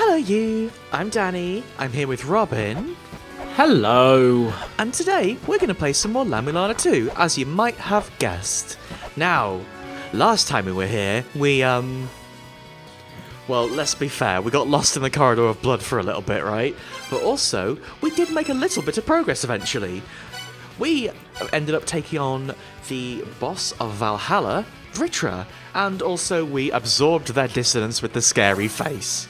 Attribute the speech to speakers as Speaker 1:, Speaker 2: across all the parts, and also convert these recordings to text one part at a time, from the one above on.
Speaker 1: Hello you, I'm Danny, I'm here with Robin,
Speaker 2: Hello.
Speaker 1: and today we're going to play some more La-Mulana 2, as you might have guessed. Now, last time we were here, well, let's be fair, we got lost in the corridor of blood for a little bit, right? But also, we did make a little bit of progress eventually. We ended up taking on the boss of Valhalla, Vritra, and also we absorbed their dissonance with the scary face.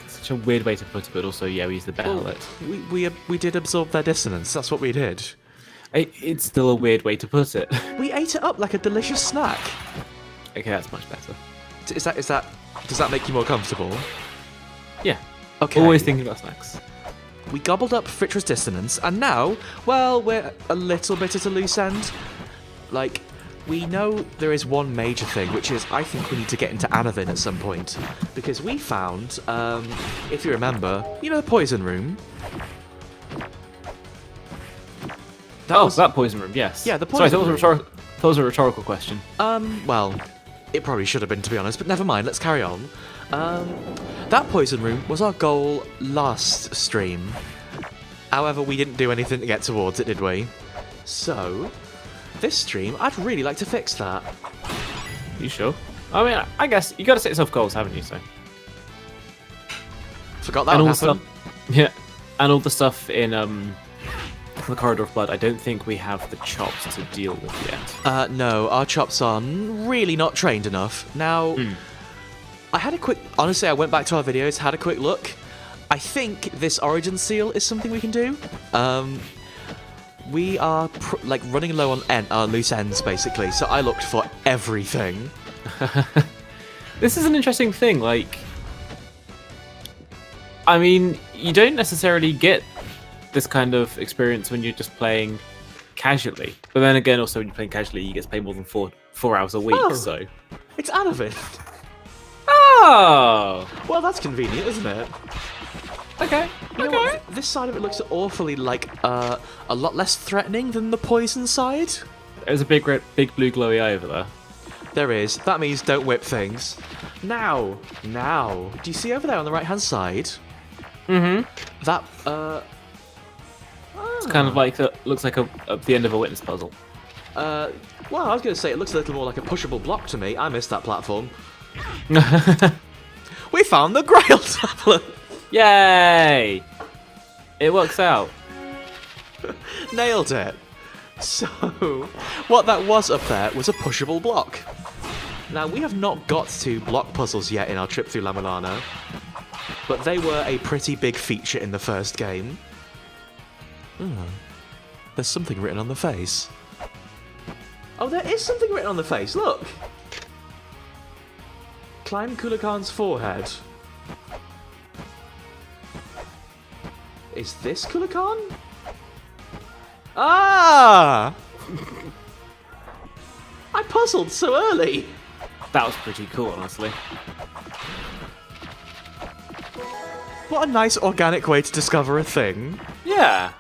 Speaker 2: Such a weird way to put it, but also, yeah, we used the bell.
Speaker 1: We did absorb their dissonance, that's what we did.
Speaker 2: It's still a weird way to put it.
Speaker 1: We ate it up like a delicious snack.
Speaker 2: Okay, that's much better.
Speaker 1: Does that make you more comfortable?
Speaker 2: Yeah.
Speaker 1: Okay.
Speaker 2: Always thinking about snacks.
Speaker 1: We gobbled up Fritra's dissonance, and now, well, we're a little bit at a loose end. Like, we know there is one major thing, which is I think we need to get into Anavin at some point. Because we found, if you remember, you know the poison room?
Speaker 2: That poison room, yes.
Speaker 1: Yeah, the poison room.
Speaker 2: Sorry, that was a rhetorical question.
Speaker 1: Well, it probably should have been, to be honest, but never mind, let's carry on. That poison room was our goal last stream. However, we didn't do anything to get towards it, did we? So, this stream, I'd really like to fix that.
Speaker 2: You sure? I mean, I guess you got to set yourself goals, haven't you? So.
Speaker 1: Forgot that would happen.
Speaker 2: Yeah, and all the stuff in the Corridor of Blood. I don't think we have the chops to deal with yet.
Speaker 1: No, our chops are really not trained enough. Now, I had a quick... Honestly, I went back to our videos, had a quick look. I think this Origin Seal is something we can do. We are, running low on loose ends, basically, so I looked for everything.
Speaker 2: This is an interesting thing, like... I mean, you don't necessarily get this kind of experience when you're just playing casually. But then again, also when you're playing casually, you get to play more than four hours a week, so...
Speaker 1: It's Anavin.
Speaker 2: Oh!
Speaker 1: Well, that's convenient, isn't it?
Speaker 2: Okay.
Speaker 1: You know what? This side of it looks awfully like a lot less threatening than the poison side.
Speaker 2: There's a big blue glowy eye over there.
Speaker 1: There is. That means don't whip things. Now. Do you see over there on the right-hand side?
Speaker 2: Mm-hmm.
Speaker 1: That,
Speaker 2: It's kind of like, looks like the end of a witness puzzle.
Speaker 1: Well, I was going to say, it looks a little more like a pushable block to me. I missed that platform. We found the Grail tablet!
Speaker 2: Yay! It works out.
Speaker 1: Nailed it. So, what that was up there was a pushable block. Now, we have not got to block puzzles yet in our trip through La-Mulana, but they were a pretty big feature in the first game. There's something written on the face. Oh, there is something written on the face, look! Climb Kula Khan's forehead. Is this Kula Khan? Ah! I puzzled so early!
Speaker 2: That was pretty cool, honestly.
Speaker 1: What a nice organic way to discover a thing.
Speaker 2: Yeah.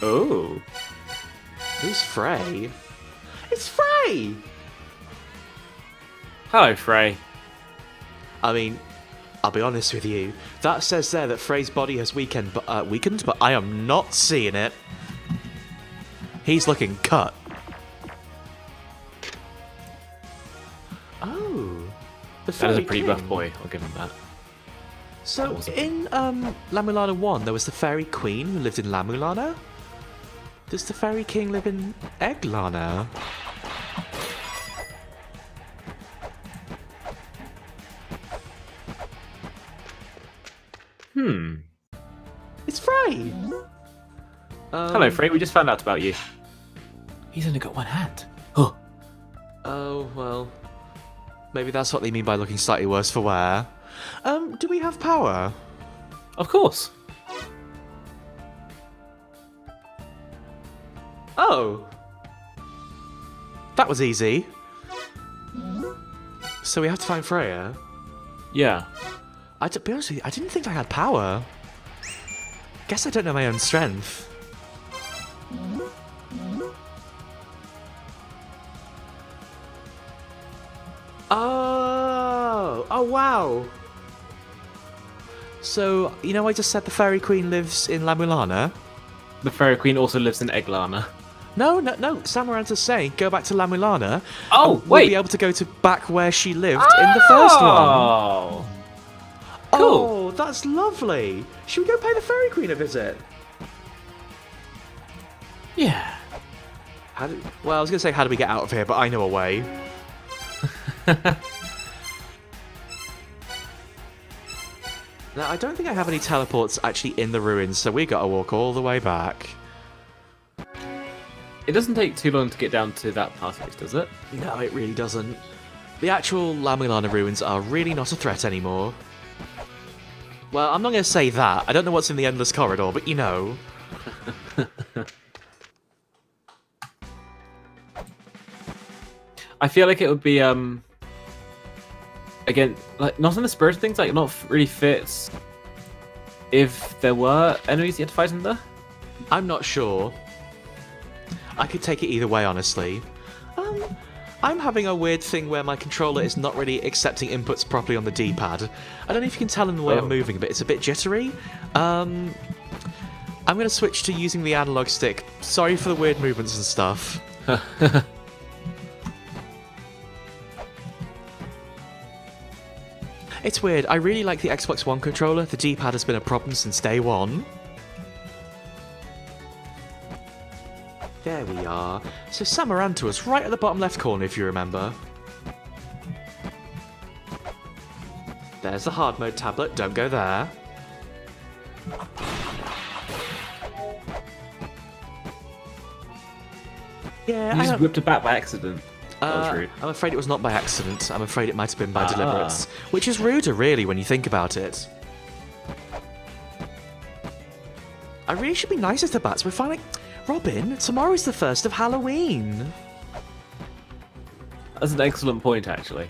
Speaker 2: Oh.
Speaker 1: Who's Frey? It's Frey!
Speaker 2: Hello, Frey.
Speaker 1: I mean, I'll be honest with you. That says there that Frey's body has weakened, but I am not seeing it. He's looking cut. Oh.
Speaker 2: That is a pretty buff boy, I'll give him that.
Speaker 1: So, in La-Mulana 1, there was the Fairy Queen who lived in La-Mulana. Does the Fairy King live in Egglana? It's Frey!
Speaker 2: Hello, Frey. We just found out about you. He's only got one hand. Huh.
Speaker 1: Oh, well. Maybe that's what they mean by looking slightly worse for wear. Do we have power?
Speaker 2: Of course.
Speaker 1: Oh! That was easy. So we have to find Freya?
Speaker 2: Yeah.
Speaker 1: To be honest with you, I didn't think I had power. Guess I don't know my own strength. Oh! Oh, wow! So, you know I just said the Fairy Queen lives in La-Mulana?
Speaker 2: The Fairy Queen also lives in Eglana.
Speaker 1: No. Samaranta's saying go back to La-Mulana.
Speaker 2: Oh,
Speaker 1: and
Speaker 2: wait.
Speaker 1: We'll be able to go to back where she lived in the first one.
Speaker 2: Oh! Cool.
Speaker 1: Oh, that's lovely. Should we go pay the Fairy Queen a visit?
Speaker 2: Yeah.
Speaker 1: Well, I was going to say how do we get out of here, but I know a way. Now, I don't think I have any teleports actually in the ruins, so we got to walk all the way back.
Speaker 2: It doesn't take too long to get down to that passage, does it?
Speaker 1: No, it really doesn't. The actual La-Mulana ruins are really not a threat anymore. Well, I'm not going to say that. I don't know what's in the Endless Corridor, but you know.
Speaker 2: I feel like it would be, again, like, not in the spirit of things, like, not really fits if there were enemies you had to fight in there.
Speaker 1: I'm not sure. I could take it either way, honestly. I'm having a weird thing where my controller is not really accepting inputs properly on the D-pad. I don't know if you can tell in the way I'm moving, but it's a bit jittery. I'm going to switch to using the analog stick. Sorry for the weird movements and stuff. It's weird. I really like the Xbox One controller. The D-pad has been a problem since day one. There we are. So Samaranta was right at the bottom left corner, if you remember. There's the hard mode tablet. Don't go there. Yeah,
Speaker 2: You just whipped it back by accident. That was rude.
Speaker 1: I'm afraid it was not by accident. I'm afraid it might have been by deliberate. Which is ruder, really, when you think about it. I really should be nicer to bats. We're finally... Robin, tomorrow's the 1st of Halloween.
Speaker 2: That's an excellent point, actually.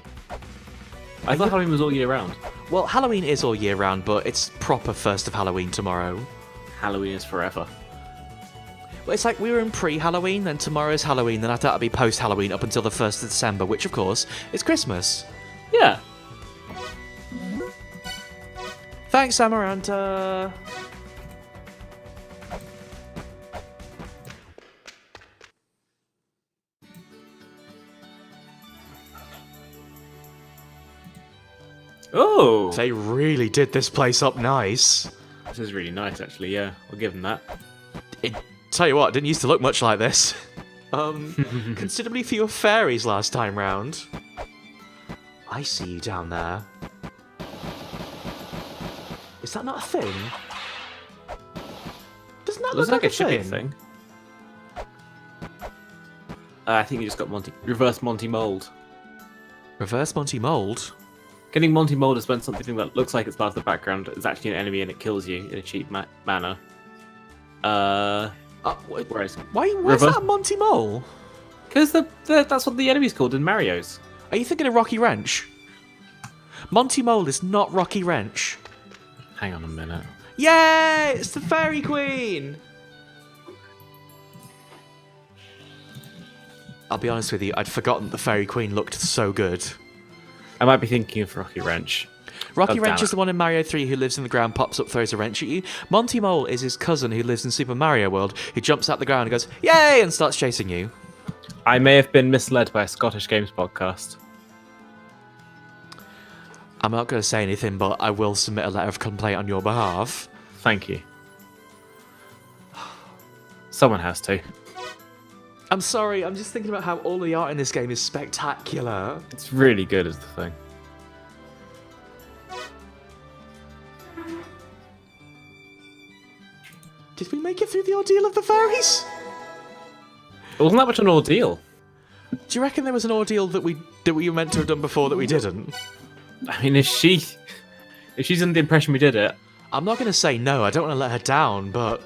Speaker 2: I thought Halloween was all year round.
Speaker 1: Well, Halloween is all year round, but it's proper 1st of Halloween tomorrow.
Speaker 2: Halloween is forever.
Speaker 1: Well, it's like we were in pre-Halloween, then tomorrow's Halloween, then that'll be post-Halloween up until the 1st of December, which, of course, is Christmas.
Speaker 2: Yeah.
Speaker 1: Thanks, Amaranta.
Speaker 2: Oh!
Speaker 1: They really did this place up nice.
Speaker 2: This is really nice, actually, yeah. I'll give them that.
Speaker 1: Tell you what, it didn't used to look much like this. Considerably fewer fairies last time round. I see you down there. Is that not a thing? Doesn't that
Speaker 2: Looks
Speaker 1: look
Speaker 2: like it should be a thing. I think you just got reverse Monty Mold.
Speaker 1: Reverse Monty Mold?
Speaker 2: Getting Monty Mold is when something that looks like it's part of the background is actually an enemy and it kills you in a cheap manner. Whereas
Speaker 1: why's that a Monty Mole?
Speaker 2: Because that's what the enemy's called in Mario's.
Speaker 1: Are you thinking of Rocky Wrench? Monty Mole is not Rocky Wrench.
Speaker 2: Hang on a minute.
Speaker 1: Yay! It's the Fairy Queen! I'll be honest with you, I'd forgotten the Fairy Queen looked so good.
Speaker 2: I might be thinking of Rocky Wrench.
Speaker 1: Rocky Wrench is the one in Mario 3 who lives in the ground, pops up, throws a wrench at you. Monty Mole is his cousin who lives in Super Mario World, who jumps out the ground and goes, yay, and starts chasing you.
Speaker 2: I may have been misled by a Scottish Games podcast.
Speaker 1: I'm not going to say anything, but I will submit a letter of complaint on your behalf.
Speaker 2: Thank you. Someone has to.
Speaker 1: I'm sorry, I'm just thinking about how all the art in this game is spectacular.
Speaker 2: It's really good is the thing.
Speaker 1: Did we make it through the ordeal of the fairies?
Speaker 2: It wasn't that much an ordeal.
Speaker 1: Do you reckon there was an ordeal that we were meant to have done before that we didn't?
Speaker 2: I mean, if she's under the impression we did it.
Speaker 1: I'm not going to say no, I don't want to let her down, but...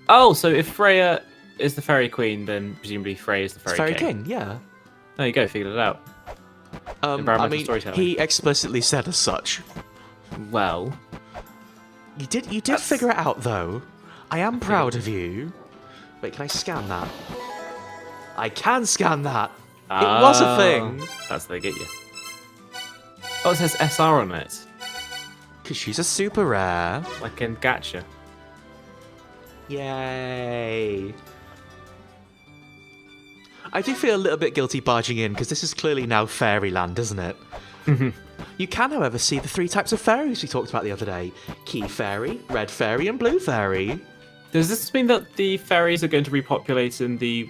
Speaker 2: Oh, so if Freya is the Fairy Queen, then presumably Freya is the Fairy
Speaker 1: King, yeah.
Speaker 2: There you go, figured it out.
Speaker 1: I mean, he explicitly said as such.
Speaker 2: Well...
Speaker 1: You did figure it out, though. I am proud of you. Wait, can I scan that? I can scan that! It was a thing!
Speaker 2: That's how they get you. Oh, it says SR on it.
Speaker 1: Because she's a super rare.
Speaker 2: Like in Gacha.
Speaker 1: Yay. I do feel a little bit guilty barging in, because this is clearly now fairyland, isn't it? You can, however, see the 3 types of fairies we talked about the other day. Key fairy, red fairy, and blue fairy.
Speaker 2: Does this mean that the fairies are going to repopulate in the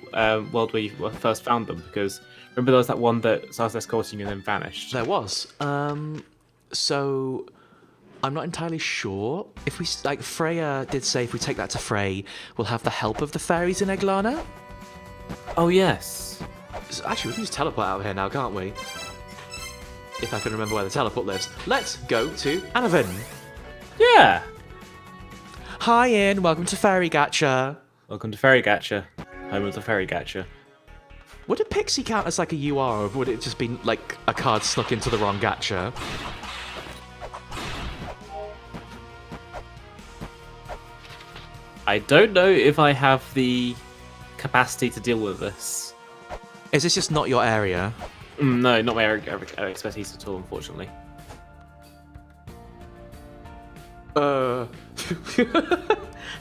Speaker 2: world where you first found them? Because remember there was that one that started escorting you and then vanished?
Speaker 1: There was. So I'm not entirely sure. If we, like, Freya did say if we take that to Frey, we'll have the help of the fairies in Eglana.
Speaker 2: Oh, yes.
Speaker 1: So actually, we can just teleport out of here now, can't we? If I can remember where the teleport lives. Let's go to Anavin.
Speaker 2: Yeah.
Speaker 1: Hi, Ian. Welcome to Fairy Gacha.
Speaker 2: Welcome to Fairy Gacha. Home of the Fairy Gacha.
Speaker 1: Would a pixie count as like a UR, or would it just be like a card snuck into the wrong gacha?
Speaker 2: I don't know if I have the capacity to deal with this.
Speaker 1: Is this just not your area?
Speaker 2: No, not my expertise at all, unfortunately.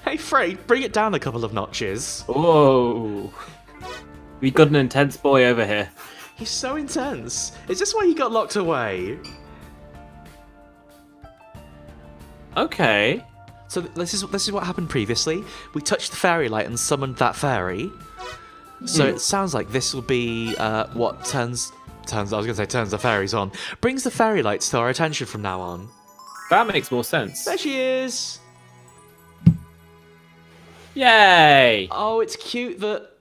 Speaker 1: Hey, Frey, bring it down a couple of notches.
Speaker 2: Whoa. We got an intense boy over here.
Speaker 1: He's so intense. Is this why he got locked away?
Speaker 2: Okay.
Speaker 1: So this is what happened previously. We touched the fairy light and summoned that fairy. So it sounds like this will be what turns the fairies on. Brings the fairy lights to our attention from now on.
Speaker 2: That makes more sense.
Speaker 1: There she is.
Speaker 2: Yay!
Speaker 1: Oh, it's cute that...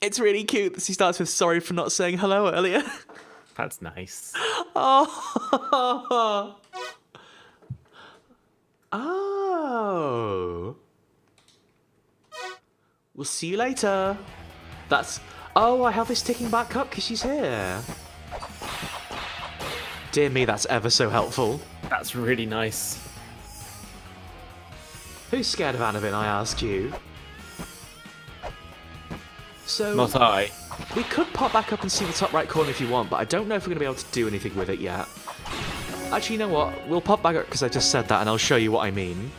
Speaker 1: It's really cute that she starts with sorry for not saying hello earlier.
Speaker 2: That's nice.
Speaker 1: Oh. Oh. We'll see you later. That's... Oh, I have this ticking back up because she's here. Dear me, that's ever so helpful.
Speaker 2: That's really nice.
Speaker 1: Who's scared of Anavin, I ask you? So...
Speaker 2: Not I.
Speaker 1: We could pop back up and see the top right corner if you want, but I don't know if we're going to be able to do anything with it yet. Actually, you know what? We'll pop back up because I just said that, and I'll show you what I mean.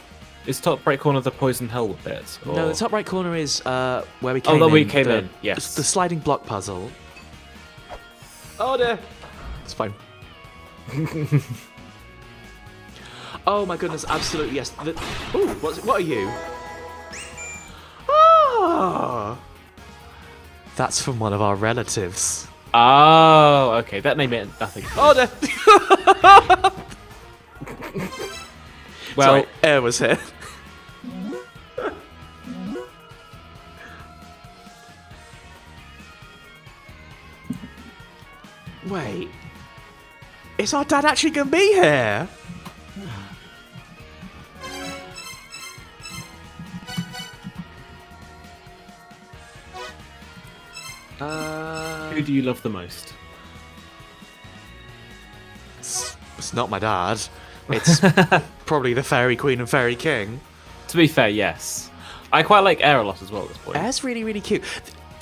Speaker 2: Is top right corner the poison hell bit? Or...
Speaker 1: No, the top right corner is where we came in.
Speaker 2: Oh, where we came in, yes.
Speaker 1: The sliding block puzzle. Oh dear. It's fine. Oh my goodness, absolutely yes. Ooh, what are you? Oh! That's from one of our relatives.
Speaker 2: Oh, okay. That name meant nothing.
Speaker 1: Oh dear.
Speaker 2: Well,
Speaker 1: sorry, Air was here. Wait. Is our dad actually going to be here?
Speaker 2: who do you love the most?
Speaker 1: It's not my dad. It's probably the Fairy Queen and Fairy King.
Speaker 2: To be fair, yes. I quite like Air a lot as well at this point.
Speaker 1: Air's really, really cute.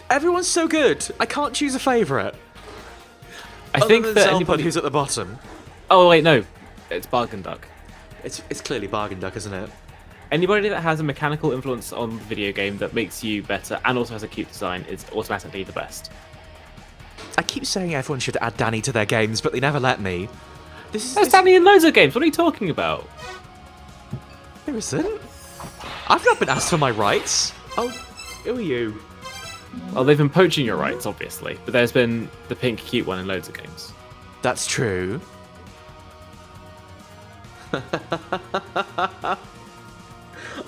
Speaker 1: Everyone's so good. I can't choose a favourite.
Speaker 2: I think that
Speaker 1: Zelda,
Speaker 2: anybody
Speaker 1: who's at the bottom.
Speaker 2: Oh wait, no, it's Bargain Duck.
Speaker 1: It's clearly Bargain Duck, isn't it?
Speaker 2: Anybody that has a mechanical influence on the video game that makes you better and also has a cute design is automatically the best.
Speaker 1: I keep saying everyone should add Danny to their games, but they never let me.
Speaker 2: There's Danny in loads of games. What are you talking about?
Speaker 1: There isn't. I've not been asked for my rights. Oh, who are you?
Speaker 2: Well, they've been poaching your rights, obviously, but there's been the pink cute one in loads of games.
Speaker 1: That's true.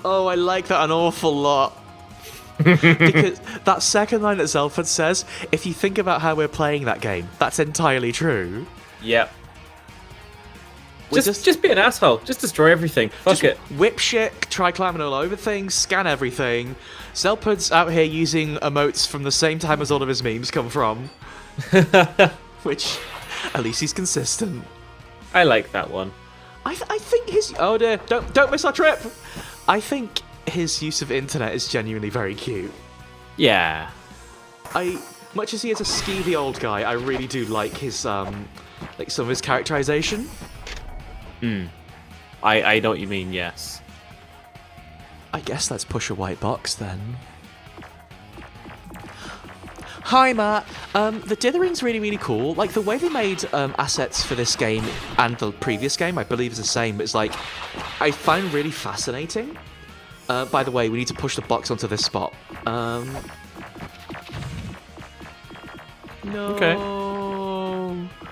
Speaker 1: Oh, I like that an awful lot. Because that second line that Zelford says, if you think about how we're playing that game, that's entirely true.
Speaker 2: Yep. Just be an asshole. Just destroy everything. Fuck it.
Speaker 1: Whip shit, try climbing all over things, scan everything. Zelpud's out here using emotes from the same time as all of his memes come from. Which, at least he's consistent.
Speaker 2: I like that one.
Speaker 1: I think his... Oh dear, don't miss our trip! I think his use of internet is genuinely very cute.
Speaker 2: Yeah.
Speaker 1: Much as he is a skeevy old guy, I really do like his, like some of his characterization.
Speaker 2: I know what you mean, yes.
Speaker 1: I guess let's push a white box then. Hi, Matt. The dithering's really, really cool. Like, the way they made assets for this game and the previous game, I believe is the same. It's like, I find really fascinating. By the way, we need to push the box onto this spot. No.
Speaker 2: Okay.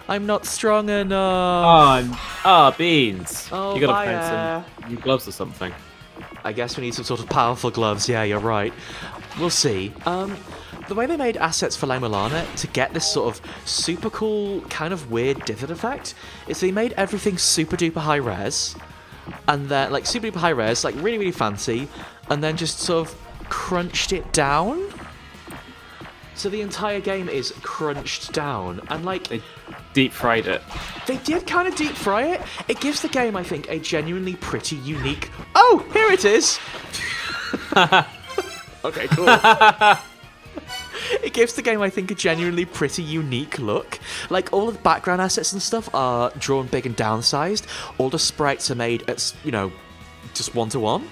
Speaker 1: I'm not strong enough.
Speaker 2: Beans.
Speaker 1: Oh,
Speaker 2: You gotta
Speaker 1: fire.
Speaker 2: find some new gloves or something.
Speaker 1: I guess we need some sort of powerful gloves. Yeah, you're right. We'll see. The way they made assets for La-Mulana to get this sort of super cool, kind of weird dither effect is they made everything super duper high res, and then like super duper high res, like really really fancy, and then just sort of crunched it down. So the entire game is crunched down, and like
Speaker 2: They deep fried it.
Speaker 1: they did kind of deep fry it. It gives the game, I think, a genuinely pretty unique. Oh, here it is. Okay, cool. It gives the game, I think, a genuinely pretty unique look. Like, all of the background assets and stuff are drawn big and downsized. All the sprites are made at, just 1-to-1.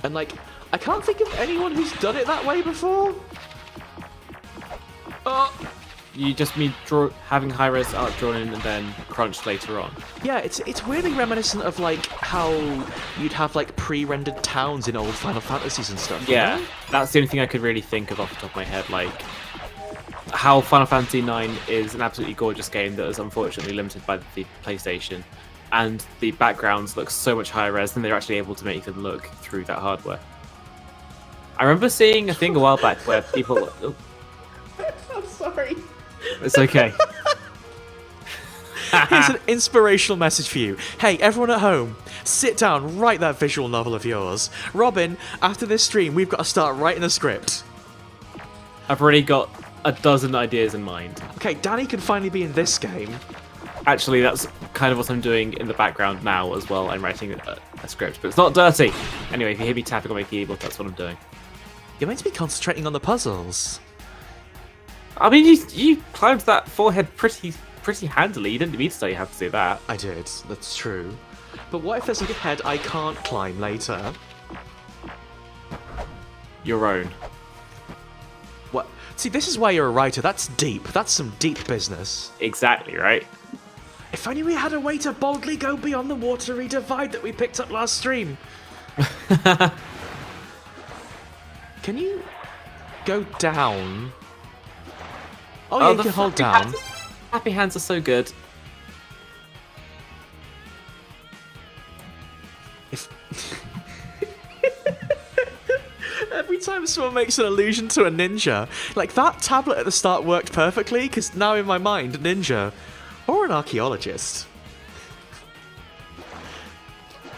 Speaker 1: And, like, I can't think of anyone who's done it that way before.
Speaker 2: You just mean having high-res art drawn in and then crunched later on.
Speaker 1: Yeah, it's weirdly reminiscent of, like, how you'd have, like, pre-rendered towns in old Final Fantasies and stuff. you
Speaker 2: Yeah,
Speaker 1: know?
Speaker 2: that's the only thing I could really think of off the top of my head. Like, how Final Fantasy IX is an absolutely gorgeous game that is unfortunately limited by the PlayStation, and the backgrounds look so much higher res than they're actually able to make them look through that hardware. I remember seeing a thing a while back where people... Oh,
Speaker 1: I'm sorry.
Speaker 2: it's okay.
Speaker 1: Here's an inspirational message for you. Hey, everyone at home, sit down, write that visual novel of yours. Robin, after this stream, we've got to start writing a script.
Speaker 2: I've already got a dozen ideas in mind.
Speaker 1: Okay, Danny can finally be in this game.
Speaker 2: Actually, that's kind of what I'm doing in the background now as well. I'm writing a script, but it's not dirty. Anyway, if you hear me tapping on my keyboard, that's what I'm doing.
Speaker 1: You're meant to be concentrating on the puzzles.
Speaker 2: I mean, you climbed that forehead pretty handily. You didn't need to tell you how to do that.
Speaker 1: I did, that's true. But what if there's like a head I can't climb later?
Speaker 2: Your own.
Speaker 1: What? See, this is why you're a writer. That's deep. That's some deep business.
Speaker 2: Exactly, right?
Speaker 1: If only we had a way to boldly go beyond the watery divide that we picked up last stream. Can you go down? Oh, yeah, you can hold down.
Speaker 2: Happy hands are so good.
Speaker 1: If... Every time someone makes an allusion to a ninja, like that tablet at the start worked perfectly, because now in my mind, a ninja, or an archaeologist.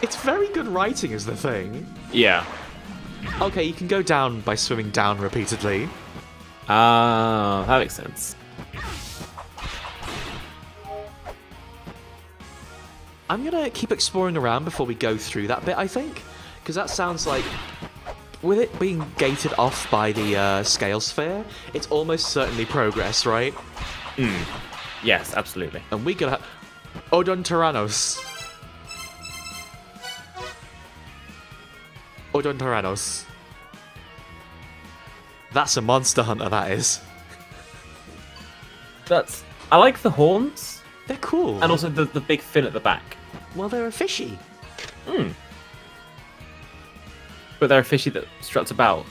Speaker 1: It's very good writing is the thing.
Speaker 2: Yeah.
Speaker 1: Okay, you can go down by swimming down repeatedly.
Speaker 2: Ah, that makes sense.
Speaker 1: I'm gonna keep exploring around before we go through that bit, I think. Because that sounds like, with it being gated off by the scale sphere, it's almost certainly progress, right?
Speaker 2: Yes, absolutely.
Speaker 1: And we gotta have Odontyrannos. Odontyrannos. That's a monster hunter, that is.
Speaker 2: I like the horns,
Speaker 1: They're cool.
Speaker 2: and also the big fin at the back.
Speaker 1: Well, they're a fishy.
Speaker 2: But they're a fishy that struts about.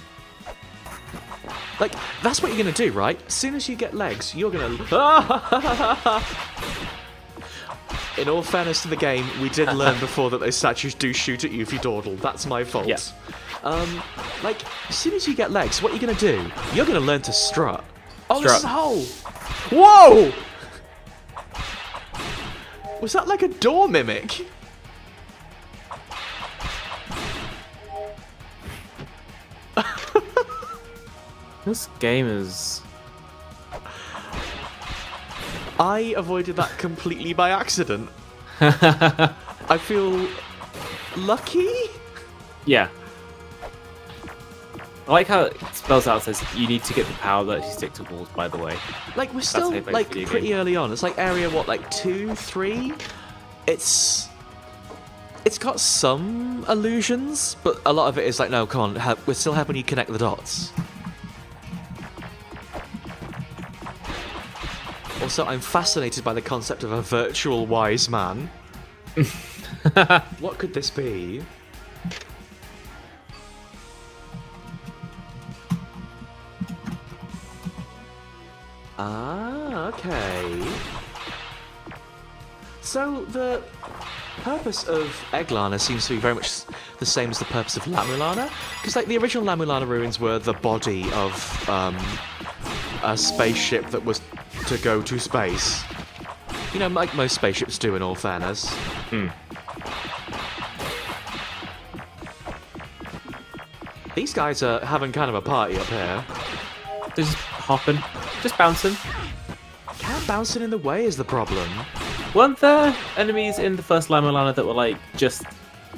Speaker 1: Like, that's what you're gonna do, right? As soon as you get legs, you're gonna... In all fairness to the game, we did learn before that those statues do shoot at you if you dawdle. That's my fault.
Speaker 2: Yeah.
Speaker 1: Like, as soon as you get legs, what you're gonna do? You're gonna learn to strut. Oh, this is a hole! Whoa! Was that like a door mimic?
Speaker 2: This game is...
Speaker 1: I avoided that completely by accident. I feel lucky?
Speaker 2: Yeah. I like how it spells out, says you need to get the power that you stick to walls, by the way.
Speaker 1: Like, we're still,
Speaker 2: how you play
Speaker 1: like,
Speaker 2: the video
Speaker 1: pretty
Speaker 2: game.
Speaker 1: early on. It's like area, what, like 2, 3? It's got some illusions, but a lot of it is like, no, come on, we're still helping you connect the dots. Also, I'm fascinated by the concept of a virtual wise man. What could this be? Ah, okay. So the purpose of La-Mulana seems to be very much the same as the purpose of La-Mulana, because like the original La-Mulana ruins were the body of a spaceship that was to go to space. You know, like most spaceships do, in all fairness. These guys are having kind of a party up here.
Speaker 2: They're just hopping, just bouncing.
Speaker 1: Cat bouncing in the way is the problem.
Speaker 2: Weren't there enemies in the first La-Mulana that were like just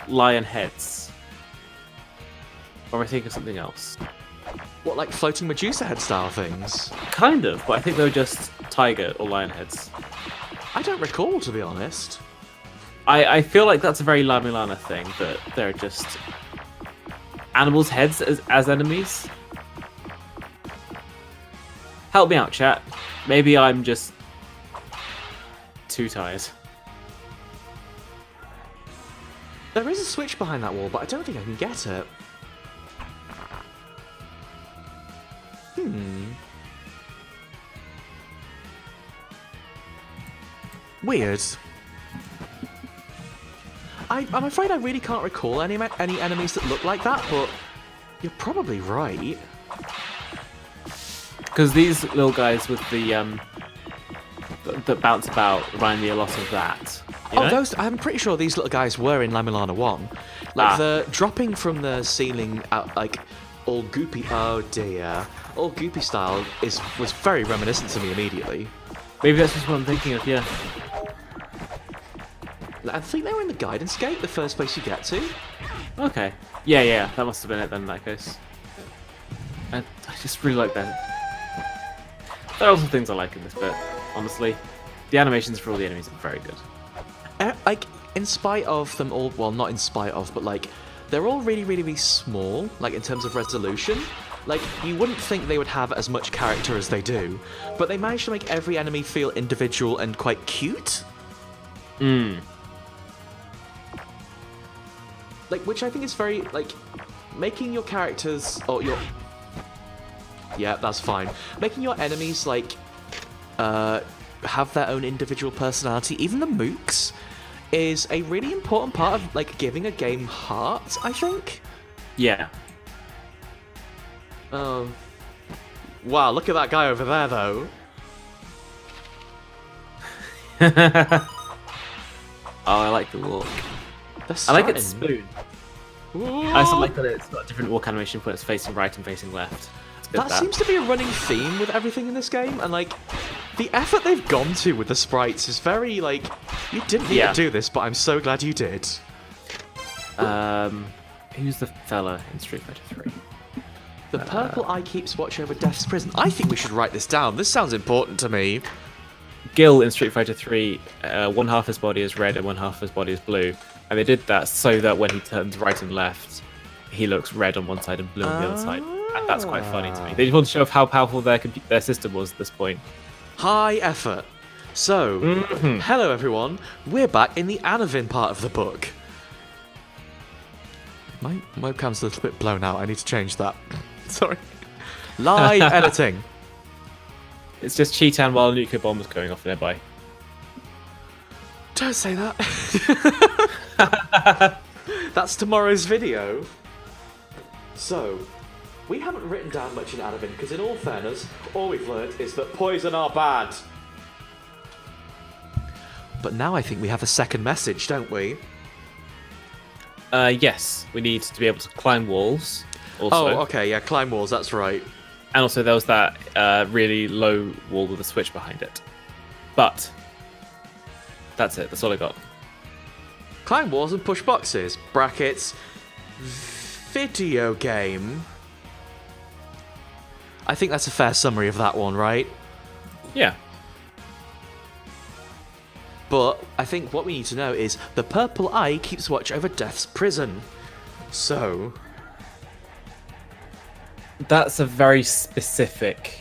Speaker 2: lion heads? Or am I thinking of something else?
Speaker 1: What, like floating Medusa head style things?
Speaker 2: Kind of, but I think they were just tiger or lion heads.
Speaker 1: I don't recall, to be honest.
Speaker 2: I feel like that's a very La-Mulana thing, that they're just animals' heads as enemies. Help me out, chat. Maybe I'm just too tired.
Speaker 1: There is a switch behind that wall, but I don't think I can get it. Weird. I'm afraid I really can't recall any enemies that look like that, but you're probably right.
Speaker 2: Because these little guys with the that bounce about remind me a lot of that. You know?
Speaker 1: Those, I'm pretty sure these little guys were in La-Mulana 1. Like, the dropping from the ceiling out, like, all goopy, oh dear, all goopy style was very reminiscent to me immediately.
Speaker 2: Maybe that's just what I'm thinking of, yeah.
Speaker 1: I think they were in the guidance gate, the first place you get to.
Speaker 2: Okay. Yeah, that must have been it then in that case. I just really like that. There are some things I like in this bit, honestly. The animations for all the enemies are very good.
Speaker 1: Like, in spite of them all, well, not in spite of, but like, they're all really, really, really small, like in terms of resolution. Like, you wouldn't think they would have as much character as they do, but they managed to make every enemy feel individual and quite cute. Like, which I think is very, like, making your characters, or your... Yeah, that's fine. Making your enemies, like, have their own individual personality, even the mooks, is a really important part of, like, giving a game heart, I think.
Speaker 2: Yeah.
Speaker 1: Wow, look at that guy over there, though.
Speaker 2: Oh, I like the walk.
Speaker 1: That's
Speaker 2: I like its spoon.
Speaker 1: Ooh.
Speaker 2: I also like that it's got a different walk animation when it's facing right and facing left.
Speaker 1: That seems to be a running theme with everything in this game, and like, the effort they've gone to with the sprites is very, like, you didn't need to do this, but I'm so glad you did.
Speaker 2: Who's the fella in Street Fighter 3?
Speaker 1: The purple eye keeps watch over Death's prison. I think we should write this down. This sounds important to me.
Speaker 2: Gil in Street Fighter 3, one half his body is red and one half his body is blue. And they did that so that when he turns right and left, he looks red on one side and blue on the other side. And that's quite funny to me. They just want to show off how powerful their system was at this point.
Speaker 1: High effort. So, hello everyone. We're back in the Anavin part of the book. My webcam's a little bit blown out. I need to change that. Sorry. Live editing.
Speaker 2: It's just Cheetan while a nuclear bomb was going off nearby.
Speaker 1: Don't say that. That's tomorrow's video. So, we haven't written down much in Anavin, because in all fairness, all we've learned is that poison are bad. But now I think we have a second message, don't we?
Speaker 2: Yes, we need to be able to climb walls. Also.
Speaker 1: Oh, okay, yeah, climb walls, that's right.
Speaker 2: And also there was that really low wall with a switch behind it. But that's it, that's all I got.
Speaker 1: Climb walls and push boxes. Brackets. Video game. I think that's a fair summary of that one, right?
Speaker 2: Yeah.
Speaker 1: But I think what we need to know is the purple eye keeps watch over Death's prison. So...
Speaker 2: That's a very specific,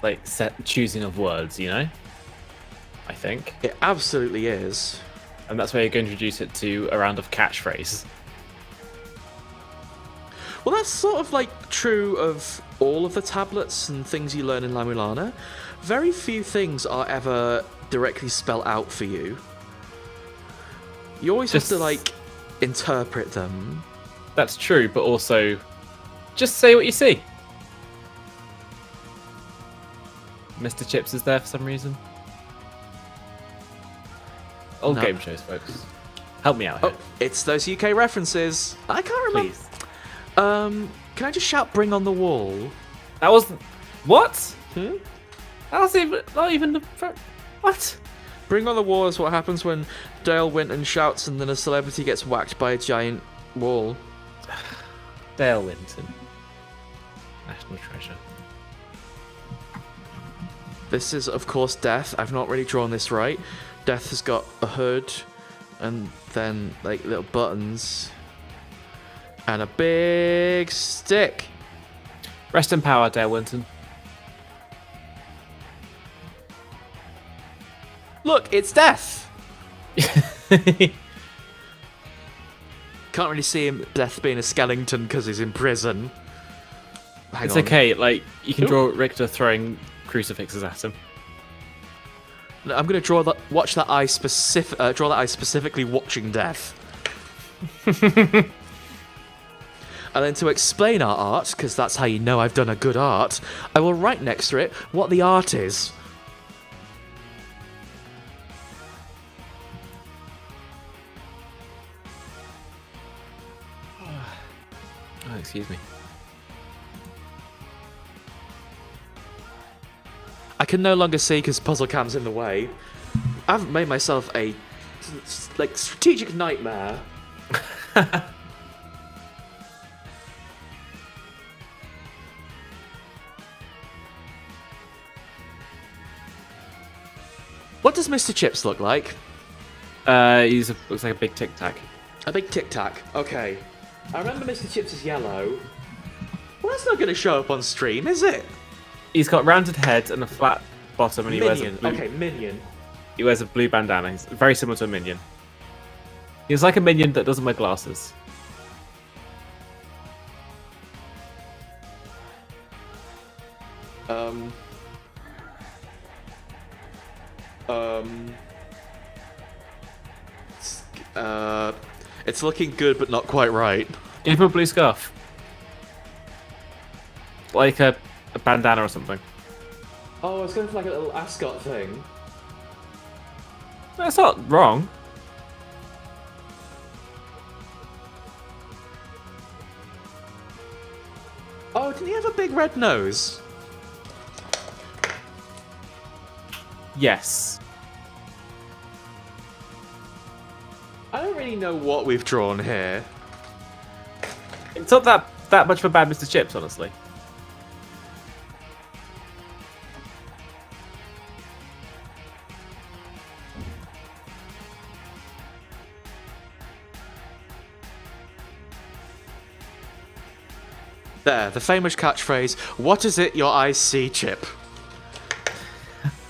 Speaker 2: like, set choosing of words, you know? I think.
Speaker 1: It absolutely is.
Speaker 2: And that's where you're going to introduce it to a round of catchphrase.
Speaker 1: Well, that's sort of like true of all of the tablets and things you learn in La-Mulana. Very few things are ever directly spelled out for you. You always have to, like, interpret them.
Speaker 2: That's true, but also, just say what you see. Mr. Chips is there for some reason. Old
Speaker 1: No.
Speaker 2: game shows, folks. Help me out here.
Speaker 1: Oh, it's those UK references. I can't remember.
Speaker 2: Please.
Speaker 1: Can I just shout "Bring on the Wall"?
Speaker 2: That was... What?
Speaker 1: Hmm?
Speaker 2: That was even... Not even the... What?
Speaker 1: "Bring on the Wall" is what happens when Dale Winton shouts and then a celebrity gets whacked by a giant wall.
Speaker 2: Dale Winton. National treasure.
Speaker 1: This is, of course, Death. I've not really drawn this right. Death has got a hood and then, like, little buttons and a big stick.
Speaker 2: Rest in power, Dale Winton.
Speaker 1: Look, it's Death. Can't really see him, Death, being a skeleton because he's in prison. Hang
Speaker 2: It's
Speaker 1: on.
Speaker 2: okay, like, you can
Speaker 1: Ooh.
Speaker 2: draw Richter throwing crucifixes at him.
Speaker 1: No, I'm gonna draw that. Watch that eye draw that eye specifically watching Death. And then to explain our art, because that's how you know I've done a good art, I will write next to it what the art is.
Speaker 2: Oh, excuse me.
Speaker 1: I can no longer see because puzzle cam's in the way. I've made myself a like strategic nightmare. What does Mr. Chips look like?
Speaker 2: Looks like a big tic tac.
Speaker 1: A big tic tac. Okay. I remember Mr. Chips is yellow. Well, that's not going to show up on stream, is it?
Speaker 2: He's got rounded head and a flat bottom, and he
Speaker 1: Minion.
Speaker 2: wears a blue,
Speaker 1: Okay, Minion.
Speaker 2: he wears a blue bandana. He's very similar to a minion. He's like a minion that doesn't wear glasses.
Speaker 1: It's looking good, but not quite right.
Speaker 2: Give him a blue scarf. Like a bandana or something.
Speaker 1: Oh, I was going for like a little ascot thing.
Speaker 2: That's not wrong.
Speaker 1: Oh, didn't he have a big red nose?
Speaker 2: Yes.
Speaker 1: I don't really know what we've drawn here.
Speaker 2: It's not that much of a bad Mr. Chips, honestly.
Speaker 1: There, the famous catchphrase, "What is it your eyes see, Chip?"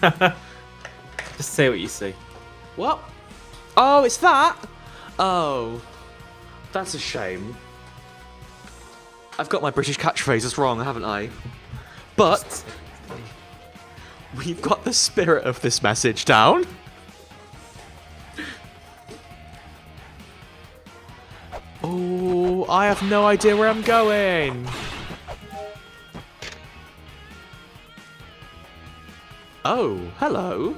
Speaker 2: Just say what you see.
Speaker 1: What? Oh, it's that? Oh. That's a shame. I've got my British catchphrases wrong, haven't I? But we've got the spirit of this message down. Oh, I have no idea where I'm going. Oh, hello.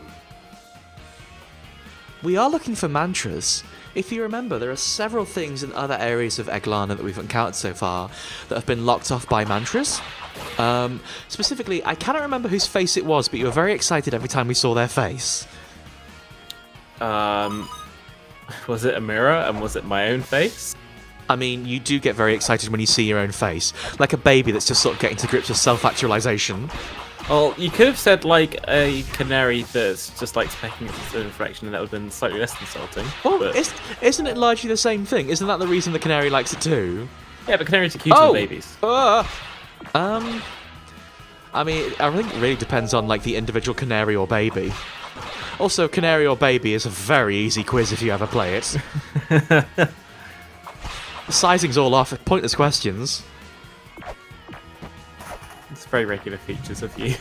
Speaker 1: We are looking for mantras. If you remember, there are several things in other areas of Eglana that we've encountered so far that have been locked off by mantras. Specifically, I cannot remember whose face it was, but you were very excited every time we saw their face.
Speaker 2: Was it a mirror and was it my own face?
Speaker 1: I mean, you do get very excited when you see your own face, like a baby that's just sort of getting to grips with self-actualization.
Speaker 2: Well, you could have said like a canary that's just like taking its own reflection, and that would have been slightly less insulting.
Speaker 1: Well,
Speaker 2: but...
Speaker 1: isn't it largely the same thing? Isn't that the reason the canary likes it too?
Speaker 2: Yeah, but canaries are cuter than babies.
Speaker 1: I mean, I think it really depends on like the individual canary or baby. Also, canary or baby is a very easy quiz if you ever play it. The sizing's all off, pointless questions.
Speaker 2: It's very regular features of you.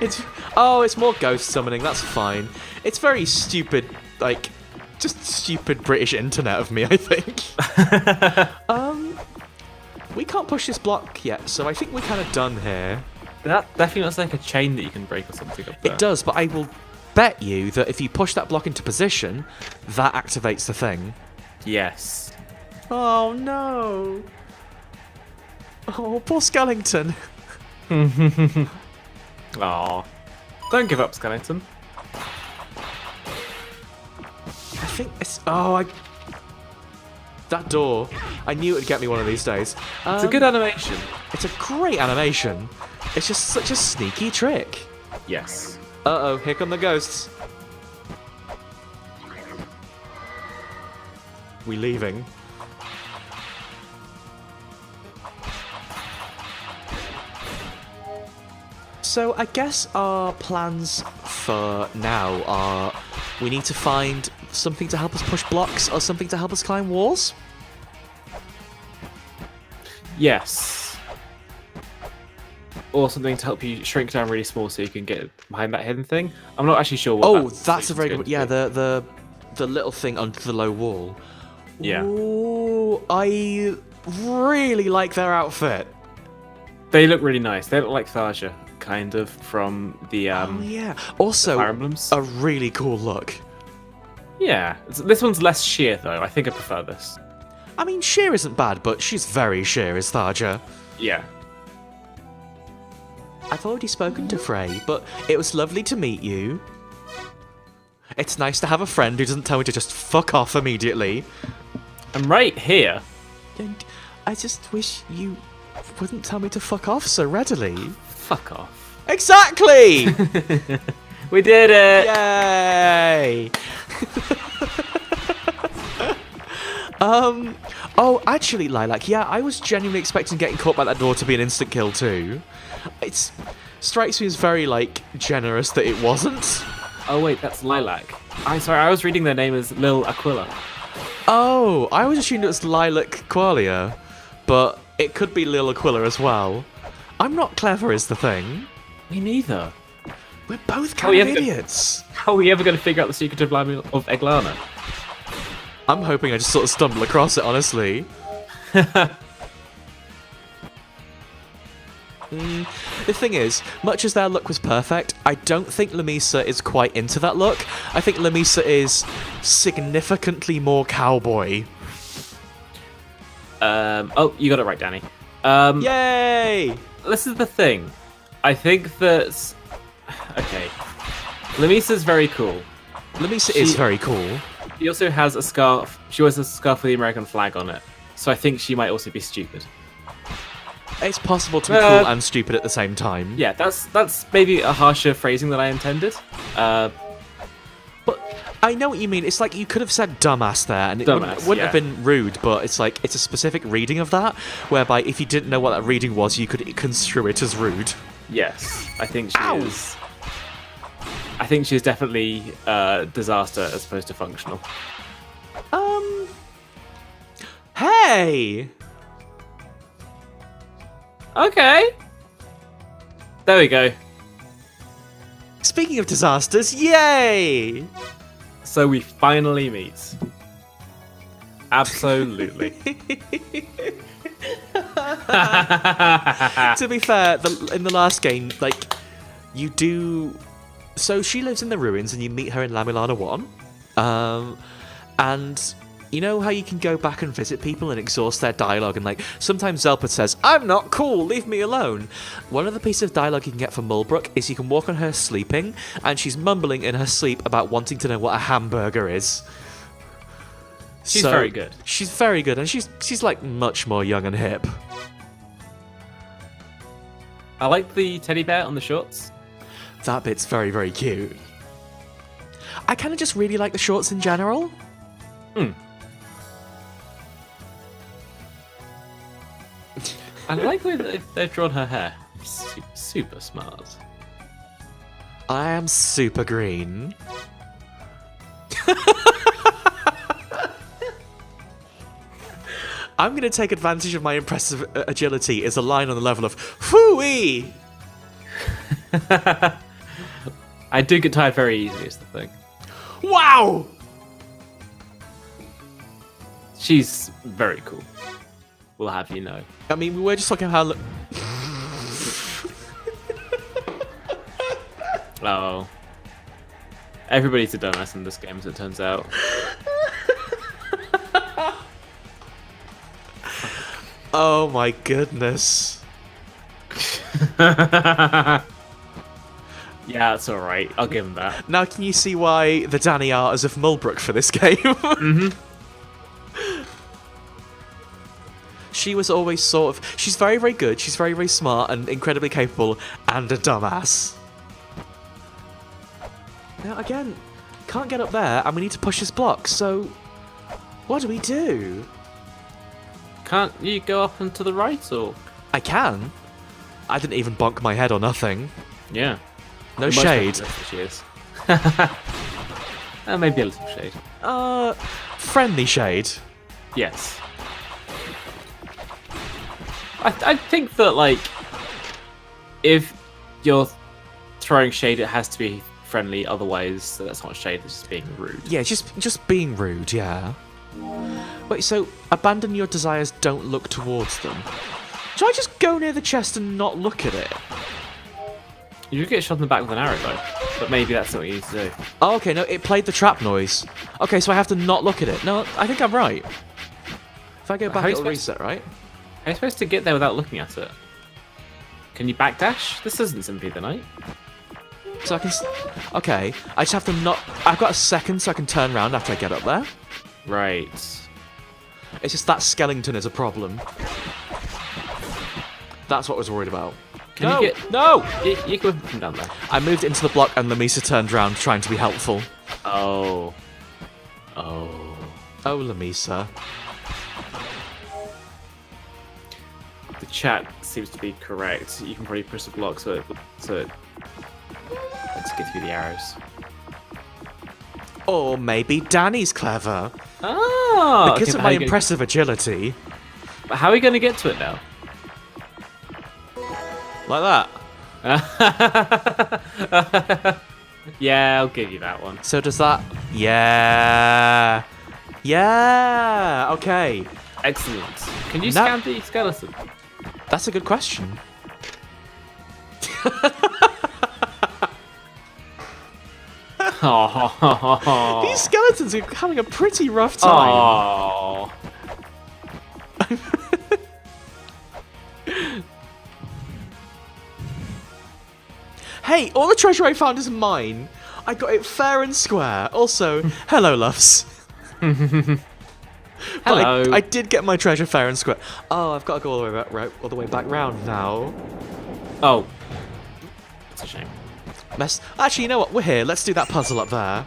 Speaker 1: It's more ghost summoning, that's fine. It's very stupid, like, just stupid British internet of me, I think. We can't push this block yet, so I think we're kind of done here.
Speaker 2: That definitely looks like a chain that you can break or something up there.
Speaker 1: It does, but I will bet you that if you push that block into position, that activates the thing.
Speaker 2: Yes.
Speaker 1: Oh no! Oh, poor Skellington.
Speaker 2: Aw. Don't give up, Skellington.
Speaker 1: I think it's... That door. I knew it would get me one of these days.
Speaker 2: It's a good animation.
Speaker 1: It's a great animation. It's just such a sneaky trick.
Speaker 2: Yes.
Speaker 1: Uh-oh, here come the ghosts. We leaving? So I guess our plans for now are we need to find something to help us push blocks or something to help us climb walls?
Speaker 2: Yes. Or something to help you shrink down really small so you can get behind that hidden thing. I'm not actually sure what
Speaker 1: that's a very good... Yeah, the little thing under the low wall.
Speaker 2: Yeah.
Speaker 1: Ooh, I really like their outfit.
Speaker 2: They look really nice. They look like Tharja, kind of, from the
Speaker 1: yeah. Also,
Speaker 2: Fire Emblems.
Speaker 1: a really cool look.
Speaker 2: Yeah. This one's less sheer, though. I think I prefer this.
Speaker 1: I mean, sheer isn't bad, but she's very sheer as Tharja.
Speaker 2: Yeah.
Speaker 1: I've already spoken to Frey, but it was lovely to meet you. It's nice to have a friend who doesn't tell me to just fuck off immediately.
Speaker 2: I'm right here.
Speaker 1: And I just wish you wouldn't tell me to fuck off so readily.
Speaker 2: Fuck off.
Speaker 1: Exactly!
Speaker 2: We did it!
Speaker 1: Yay! Oh, actually, Lilac, yeah, I was genuinely expecting getting caught by that door to be an instant kill too. It strikes me as very, like, generous that it wasn't.
Speaker 2: Oh wait, that's Lilac. I'm sorry, I was reading their name as Lil Aquila.
Speaker 1: Oh, I always assumed it was Lilac Qualia, but it could be Lil Aquila as well. I'm not clever is the thing.
Speaker 2: Me neither.
Speaker 1: We're both kind of idiots.
Speaker 2: How are we ever going to figure out the secret of Eglana?
Speaker 1: I'm hoping I just sort of stumble across it, honestly. The thing is, much as their look was perfect, I don't think Lamisa is quite into that look. I think Lamisa is significantly more cowboy.
Speaker 2: Oh, you got it right, Danny.
Speaker 1: Yay!
Speaker 2: This is the thing. I think that... Okay. Lamisa's very cool.
Speaker 1: Lamisa is very cool.
Speaker 2: She also has a scarf. She wears a scarf with the American flag on it. So I think she might also be stupid.
Speaker 1: It's possible to be cool and stupid at the same time.
Speaker 2: Yeah, that's maybe a harsher phrasing than I intended.
Speaker 1: But I know what you mean. It's like you could have said dumbass there, and it wouldn't have been rude, but it's like it's a specific reading of that, whereby if you didn't know what that reading was, you could construe it as rude.
Speaker 2: Yes, I think she is. I think she's definitely disaster as opposed to functional.
Speaker 1: Hey!
Speaker 2: Okay. There we go.
Speaker 1: Speaking of disasters, yay!
Speaker 2: So we finally meet. Absolutely.
Speaker 1: To be fair, in the last game, like, you do... So she lives in the ruins and you meet her in La-Mulana 1. And you know how you can go back and visit people and exhaust their dialogue, and like sometimes Zelpert says, "I'm not cool, leave me alone." One of the pieces of dialogue you can get from Mulbruk is you can walk on her sleeping and she's mumbling in her sleep about wanting to know what a hamburger is.
Speaker 2: She's very good.
Speaker 1: She's very good, and she's like much more young and hip.
Speaker 2: I like the teddy bear on the shorts.
Speaker 1: That bit's very, very cute. I kind of just really like the shorts in general.
Speaker 2: I like the way they've drawn her hair. Super smart.
Speaker 1: I am super green. I'm going to take advantage of my impressive agility as a line on the level of Phooey!
Speaker 2: I do get tired very easily, is the thing.
Speaker 1: Wow!
Speaker 2: She's very cool. We'll have you know.
Speaker 1: I mean, we were just talking about how...
Speaker 2: Oh. Everybody's a dumbass in this game, as it turns out.
Speaker 1: Oh my goodness.
Speaker 2: Yeah, that's alright. I'll give him that.
Speaker 1: Now can you see why the Danny art is of Mulbruk for this game? She was always sort of... She's very, very good. She's very, very smart and incredibly capable and a dumbass. Now, again, can't get up there and we need to push this block, so... What do we do?
Speaker 2: Can't you go up and to the right, or...?
Speaker 1: I can. I didn't even bonk my head or nothing.
Speaker 2: Yeah.
Speaker 1: No shade.
Speaker 2: She is. Maybe a little shade.
Speaker 1: Friendly shade.
Speaker 2: Yes. I think that, like, if you're throwing shade, it has to be friendly, otherwise that's not shade, it's just being rude.
Speaker 1: Yeah, just being rude, yeah. Wait, so abandon your desires, don't look towards them. Should I just go near the chest and not look at it?
Speaker 2: You could get shot in the back with an arrow, though. But maybe that's not what you need to do.
Speaker 1: Oh, okay, no, it played the trap noise. Okay, so I have to not look at it. No, I think I'm right. If I go back, it'll reset, right?
Speaker 2: How are you supposed to get there without looking at it? Can you backdash? This isn't Symphony of the Night.
Speaker 1: So I can... Okay, I just have to not... I've got a second so I can turn around after I get up there.
Speaker 2: Right.
Speaker 1: It's just that skeleton is a problem. That's what I was worried about.
Speaker 2: Can you get...
Speaker 1: No!
Speaker 2: You can from down there.
Speaker 1: I moved into the block and Lamisa turned around trying to be helpful.
Speaker 2: Oh.
Speaker 1: Oh, Lamisa.
Speaker 2: The chat seems to be correct. You can probably push the block so it let's get through the arrows.
Speaker 1: Or maybe Danny's clever.
Speaker 2: Oh!
Speaker 1: Because of my impressive agility.
Speaker 2: But how are we going to get to it now?
Speaker 1: Like
Speaker 2: that. Yeah, I'll give you that one.
Speaker 1: So does that... Yeah. Yeah. Okay.
Speaker 2: Excellent. Can you scan the skeleton?
Speaker 1: That's a good question. These skeletons are having a pretty rough time.
Speaker 2: Oh.
Speaker 1: Hey, all the treasure I found is mine. I got it fair and square. Also, hello, loves.
Speaker 2: Hello.
Speaker 1: I did get my treasure fair and square. Oh, I've got to go all the way back round now.
Speaker 2: Oh. That's a shame.
Speaker 1: Actually, you know what? We're here. Let's do that puzzle up there.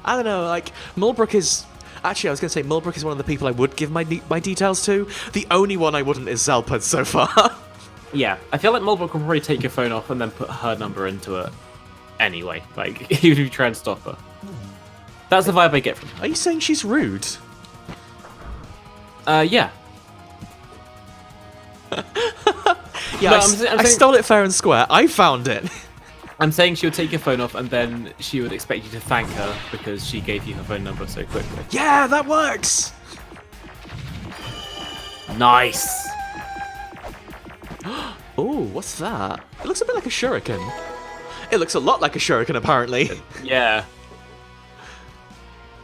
Speaker 1: I don't know, like, Mulbruk is... Actually, I was going to say Mulbruk is one of the people I would give my details to. The only one I wouldn't is Zelpud so far.
Speaker 2: Yeah, I feel like Mulbruk will probably take your phone off and then put her number into it anyway. Like, even if you try and stop her. That's the vibe I get from her.
Speaker 1: Are you saying she's rude?
Speaker 2: Yeah.
Speaker 1: Yeah,
Speaker 2: No,
Speaker 1: I stole it fair and square. I found it.
Speaker 2: I'm saying she would take your phone off and then she would expect you to thank her because she gave you her phone number so quickly.
Speaker 1: Yeah, that works.
Speaker 2: Nice.
Speaker 1: Oh, what's that? It looks a bit like a shuriken. It looks a lot like a shuriken, apparently.
Speaker 2: Yeah.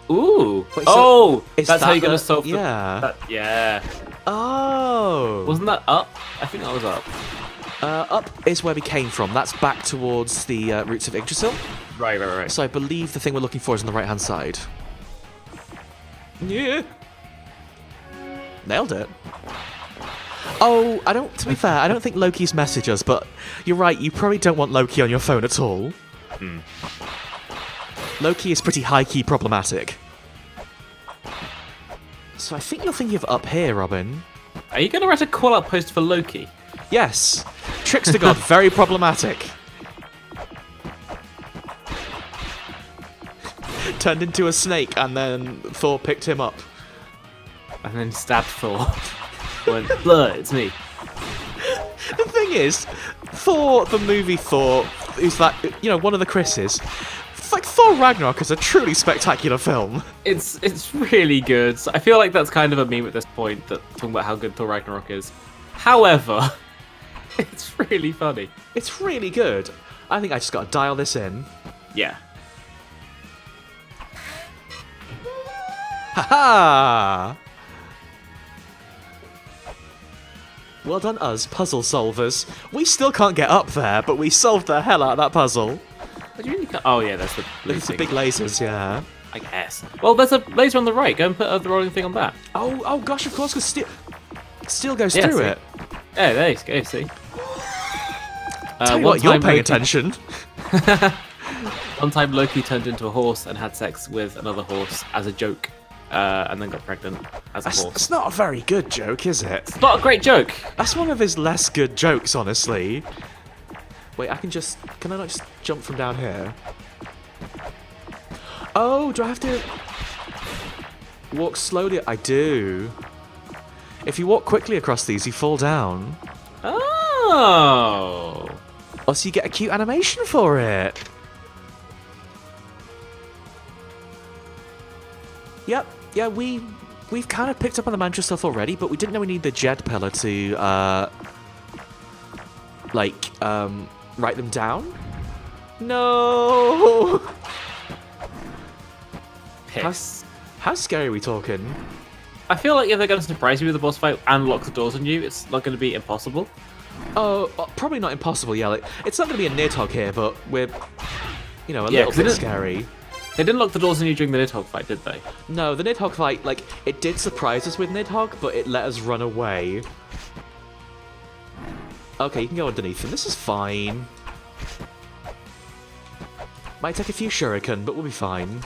Speaker 2: Ooh.
Speaker 1: Wait,
Speaker 2: oh,
Speaker 1: is
Speaker 2: that's
Speaker 1: that
Speaker 2: how you're going to solve
Speaker 1: yeah.
Speaker 2: Yeah.
Speaker 1: Oh.
Speaker 2: Wasn't that up? I think that was up.
Speaker 1: Up is where we came from. That's back towards the roots of Yggdrasil.
Speaker 2: Right.
Speaker 1: So I believe the thing we're looking for is on the right-hand side. Yeah. Nailed it. Oh, to be fair, I don't think Loki's messaged us, but you're right, you probably don't want Loki on your phone at all. Loki is pretty high-key problematic. So I think you're thinking of up here, Robin.
Speaker 2: Are you going to write a call-out post for Loki?
Speaker 1: Yes. Trickster God, very problematic. Turned into a snake and then Thor picked him up.
Speaker 2: And then stabbed Thor. Went, blood, it's me.
Speaker 1: The thing is, Thor, the movie Thor, is that, one of the Chris's. Like, Thor Ragnarok is a truly spectacular film.
Speaker 2: It's really good. I feel like that's kind of a meme at this point, that talking about how good Thor Ragnarok is. However, it's really funny.
Speaker 1: It's really good. I think I just got to dial this in.
Speaker 2: Yeah.
Speaker 1: Ha-ha! Well done us, puzzle solvers. We still can't get up there, but we solved the hell out of that puzzle.
Speaker 2: What do you mean you can't? Oh yeah, that's the blue
Speaker 1: Look at the
Speaker 2: thing.
Speaker 1: big lasers, yeah.
Speaker 2: I guess. Well, there's a laser on the right. Go and put the rolling thing on that.
Speaker 1: Oh gosh, of course, because steel goes
Speaker 2: Yeah,
Speaker 1: through
Speaker 2: see?
Speaker 1: it.
Speaker 2: Yeah, there you go, see.
Speaker 1: Tell you
Speaker 2: one
Speaker 1: what, you're
Speaker 2: time
Speaker 1: paying
Speaker 2: Loki-
Speaker 1: attention.
Speaker 2: One time Loki turned into a horse and had sex with another horse as a joke, and then got pregnant as a horse.
Speaker 1: That's not a very good joke, is it?
Speaker 2: It's not a great joke.
Speaker 1: That's one of his less good jokes, honestly. Wait, can I not just jump from down here? Oh, do I have to walk slowly? I do. If you walk quickly across these, you fall down.
Speaker 2: Oh.
Speaker 1: Or so you get a cute animation for it. Yep, yeah, we've kind of picked up on the mantra stuff already, but we didn't know we need the Jed pillar to, write them down? No!
Speaker 2: Piss.
Speaker 1: How scary are we talking?
Speaker 2: I feel like if they're going to surprise you with a boss fight and lock the doors on you, it's not going to be impossible.
Speaker 1: Oh, probably not impossible, yeah. Like, it's not going to be a Nidhogg here, but we're, a
Speaker 2: Yeah,
Speaker 1: little
Speaker 2: 'cause
Speaker 1: bit
Speaker 2: it-
Speaker 1: scary.
Speaker 2: They didn't lock the doors on you during the Nidhogg fight, did they?
Speaker 1: No, the Nidhogg fight, it did surprise us with Nidhogg, but it let us run away. Okay, you can go underneath them. This is fine. Might take a few shuriken, but we'll be fine.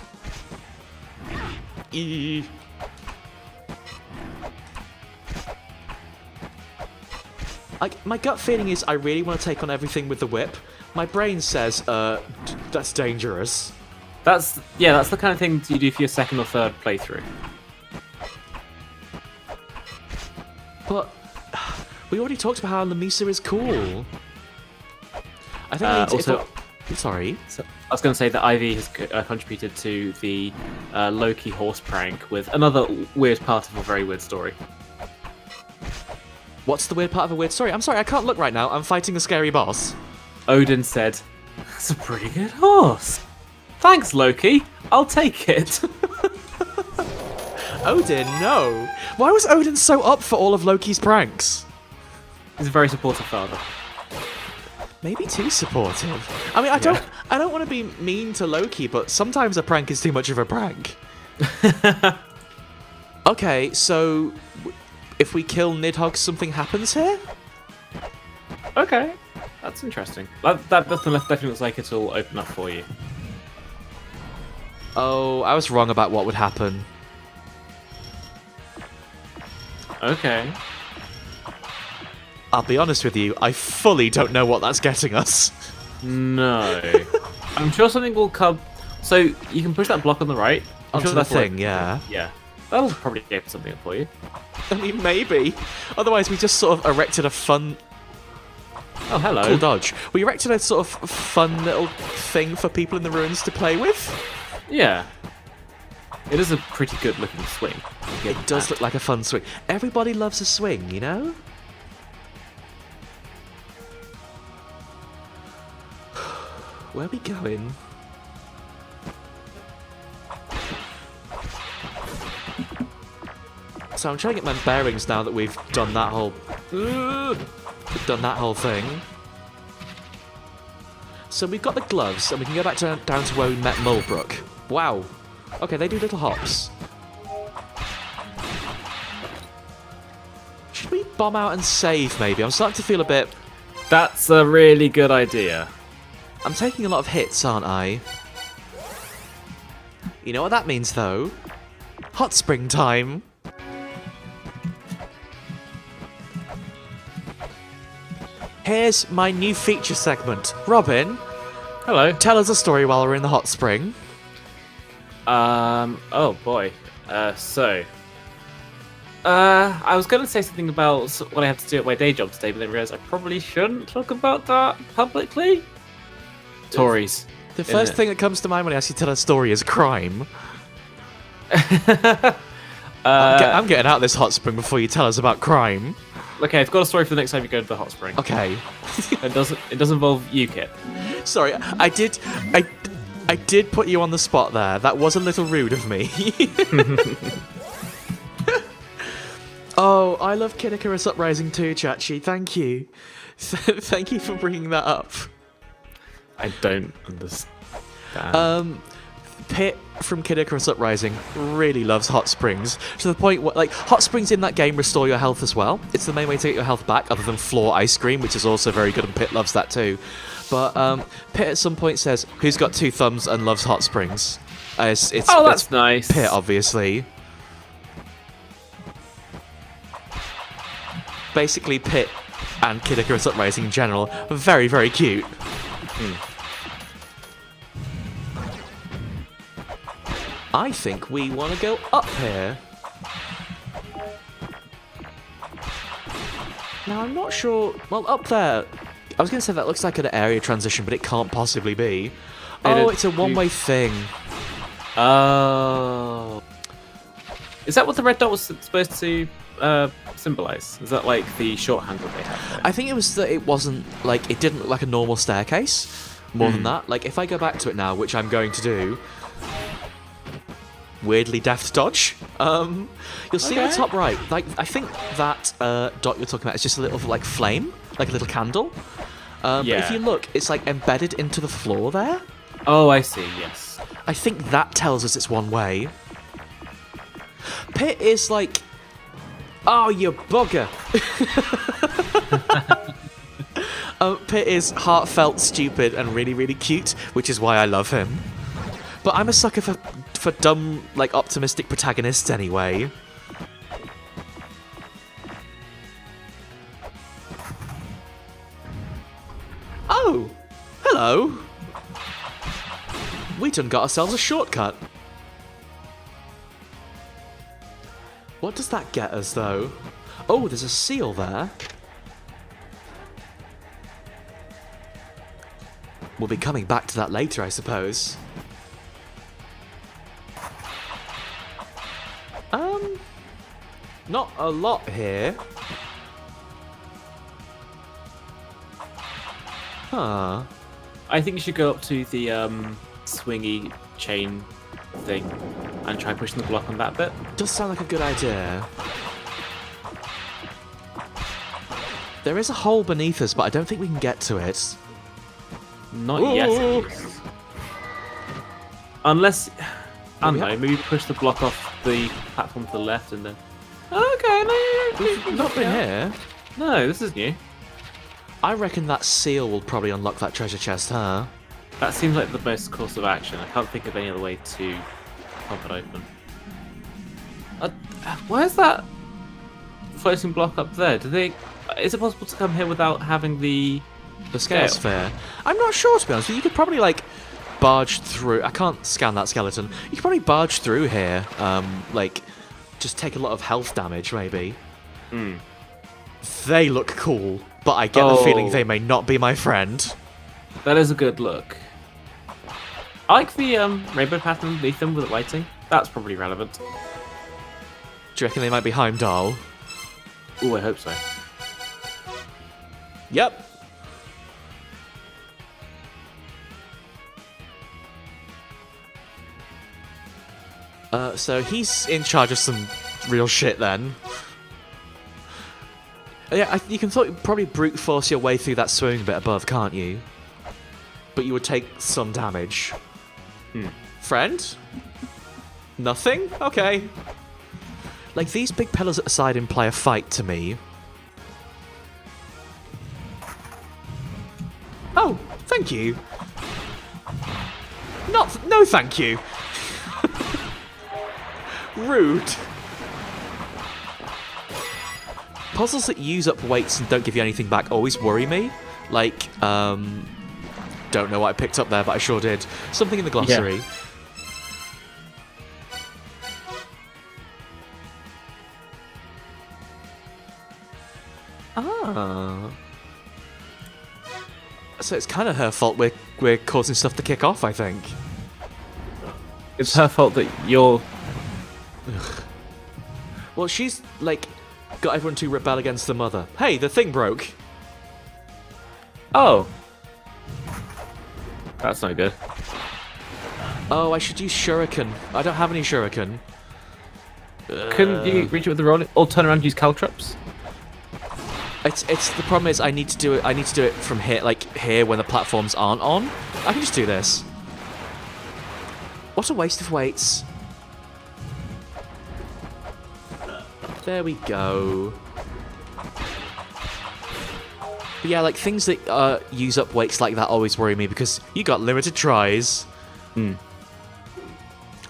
Speaker 1: Eee. My gut feeling is I really want to take on everything with the whip. My brain says, that's dangerous.
Speaker 2: That's the kind of thing you do for your second or third playthrough.
Speaker 1: But we already talked about how Lamisa is cool. I think we need to,
Speaker 2: also-
Speaker 1: sorry.
Speaker 2: So, I was going to say that Ivy has contributed to the Loki horse prank with another weird part of a very weird story.
Speaker 1: What's the weird part of a weird story? I'm sorry, I can't look right now. I'm fighting a scary boss.
Speaker 2: Odin said, "That's a pretty good horse. Thanks, Loki. I'll take it."
Speaker 1: Odin, no. Why was Odin so up for all of Loki's pranks?
Speaker 2: He's a very supportive father.
Speaker 1: Maybe too supportive. I mean, I don't want to be mean to Loki, but sometimes a prank is too much of a prank. Okay, so if we kill Nidhogg, something happens here?
Speaker 2: Okay, that's interesting. That definitely looks like it'll open up for you.
Speaker 1: Oh, I was wrong about what would happen.
Speaker 2: Okay.
Speaker 1: I'll be honest with you, I fully don't know what that's getting us.
Speaker 2: No. I'm sure something will come. So you can push that block on the right. I'm
Speaker 1: Onto
Speaker 2: sure
Speaker 1: the
Speaker 2: that's like-
Speaker 1: thing, yeah.
Speaker 2: Yeah. That'll probably get something up for you.
Speaker 1: I mean, maybe. Otherwise, we just sort of erected a fun...
Speaker 2: Oh, hello.
Speaker 1: Cool dodge. We erected a sort of fun little thing for people in the ruins to play with.
Speaker 2: Yeah. It is a pretty good looking swing.
Speaker 1: It does look like a fun swing. Everybody loves a swing, you know? Where are we going? So I'm trying to get my bearings now that we've done that whole We've done that whole thing. So we've got the gloves, and we can go back down to where we met Mulbruk. Wow. Okay, they do little hops. Should we bomb out and save, maybe? I'm starting to feel a bit...
Speaker 2: That's a really good idea.
Speaker 1: I'm taking a lot of hits, aren't I? You know what that means, though? Hot spring time! Here's my new feature segment. Robin,
Speaker 2: Hello.
Speaker 1: tell us a story while we're in the hot spring.
Speaker 2: Oh boy. I was going to say something about what I had to do at my day job today, but then realised I probably shouldn't talk about that publicly. Tories.
Speaker 1: The first thing that comes to mind when I ask you to tell a story is crime. I'm getting out of this hot spring before you tell us about crime.
Speaker 2: Okay, I've got a story for the next time you go to the hot spring.
Speaker 1: Okay.
Speaker 2: It does involve UKIP.
Speaker 1: Sorry, I did put you on the spot there. That was a little rude of me. Oh, I love Kid Icarus Uprising too, Chachi. Thank you. Thank you for bringing that up.
Speaker 2: I don't understand.
Speaker 1: Pit from Kid Icarus Uprising really loves hot springs to the point where, like, hot springs in that game restore your health as well. It's the main way to get your health back, other than floor ice cream, which is also very good, and Pit loves that too. But Pit at some point says, "Who's got two thumbs and loves hot springs?" That's
Speaker 2: Nice.
Speaker 1: Pit, obviously. Basically, Pit and Kid Icarus Uprising in general are very, very cute. I think we want to go up here. Now, I'm not sure... Well, up there... I was going to say that looks like an area transition, but it can't possibly be. Oh, it's a one-way thing.
Speaker 2: Oh. Is that what the red dot was supposed to symbolize? Is that like the shorthand that they have there?
Speaker 1: I think it was that it wasn't... Like, it didn't look like a normal staircase. More than that. Like, if I go back to it now, which I'm going to do... Weirdly deft dodge. You'll see on the top right. Like, I think that dot you're talking about is just a little like flame, like a little candle. But if you look, it's like embedded into the floor there.
Speaker 2: Oh, I see. Yes.
Speaker 1: I think that tells us it's one way. Pit is like, oh, you bugger. Pit is heartfelt, stupid, and really, really cute, which is why I love him. But I'm a sucker for dumb, like, optimistic protagonists anyway. Oh! Hello! We done got ourselves a shortcut. What does that get us, though? Oh, there's a seal there. We'll be coming back to that later, I suppose. Not a lot here. Huh.
Speaker 2: I think you should go up to the swingy chain thing and try pushing the block on that bit.
Speaker 1: Does sound like a good idea. There is a hole beneath us, but I don't think we can get to it.
Speaker 2: Not yet. At least. Unless, I don't know, maybe push the block off the platform to the left and then... Okay, no,
Speaker 1: We've not been here.
Speaker 2: No, this is new.
Speaker 1: I reckon that seal will probably unlock that treasure chest, huh?
Speaker 2: That seems like the most course of action. I can't think of any other way to pop it open. Where's that floating block up there? Is it possible to come here without having the
Speaker 1: scale sphere? I'm not sure, to be honest with you. You could probably, like, barge through. I can't scan that skeleton. You could probably barge through here, like, just take a lot of health damage, maybe. They look cool, but I get the feeling they may not be my friend.
Speaker 2: That is a good look. I like the rainbow pattern underneath them with the lighting. That's probably relevant.
Speaker 1: Do you reckon they might be Heimdall?
Speaker 2: Ooh, I hope so.
Speaker 1: Yep. So he's in charge of some real shit then. Yeah, you can probably brute force your way through that swimming bit above, can't you? But you would take some damage. Friend? Nothing? Okay. Like, these big pillars at the side imply a fight to me. Oh, thank you. No thank you. Rude. Puzzles that use up weights and don't give you anything back always worry me. Like, don't know what I picked up there, but I sure did. Something in the glossary.
Speaker 2: Yeah.
Speaker 1: Ah. So it's kind of her fault we're causing stuff to kick off, I think.
Speaker 2: It's her fault that you're...
Speaker 1: Well, she's, like, got everyone to rebel against the mother. Hey, the thing broke.
Speaker 2: Oh. That's no good.
Speaker 1: Oh, I should use shuriken. I don't have any shuriken.
Speaker 2: Couldn't you reach it with the rolling, or turn around and use caltrops?
Speaker 1: It's the problem is I need to do it from here, like here when the platforms aren't on. I can just do this. What a waste of weights. There we go. But yeah, like things that use up weights like that always worry me because you got limited tries.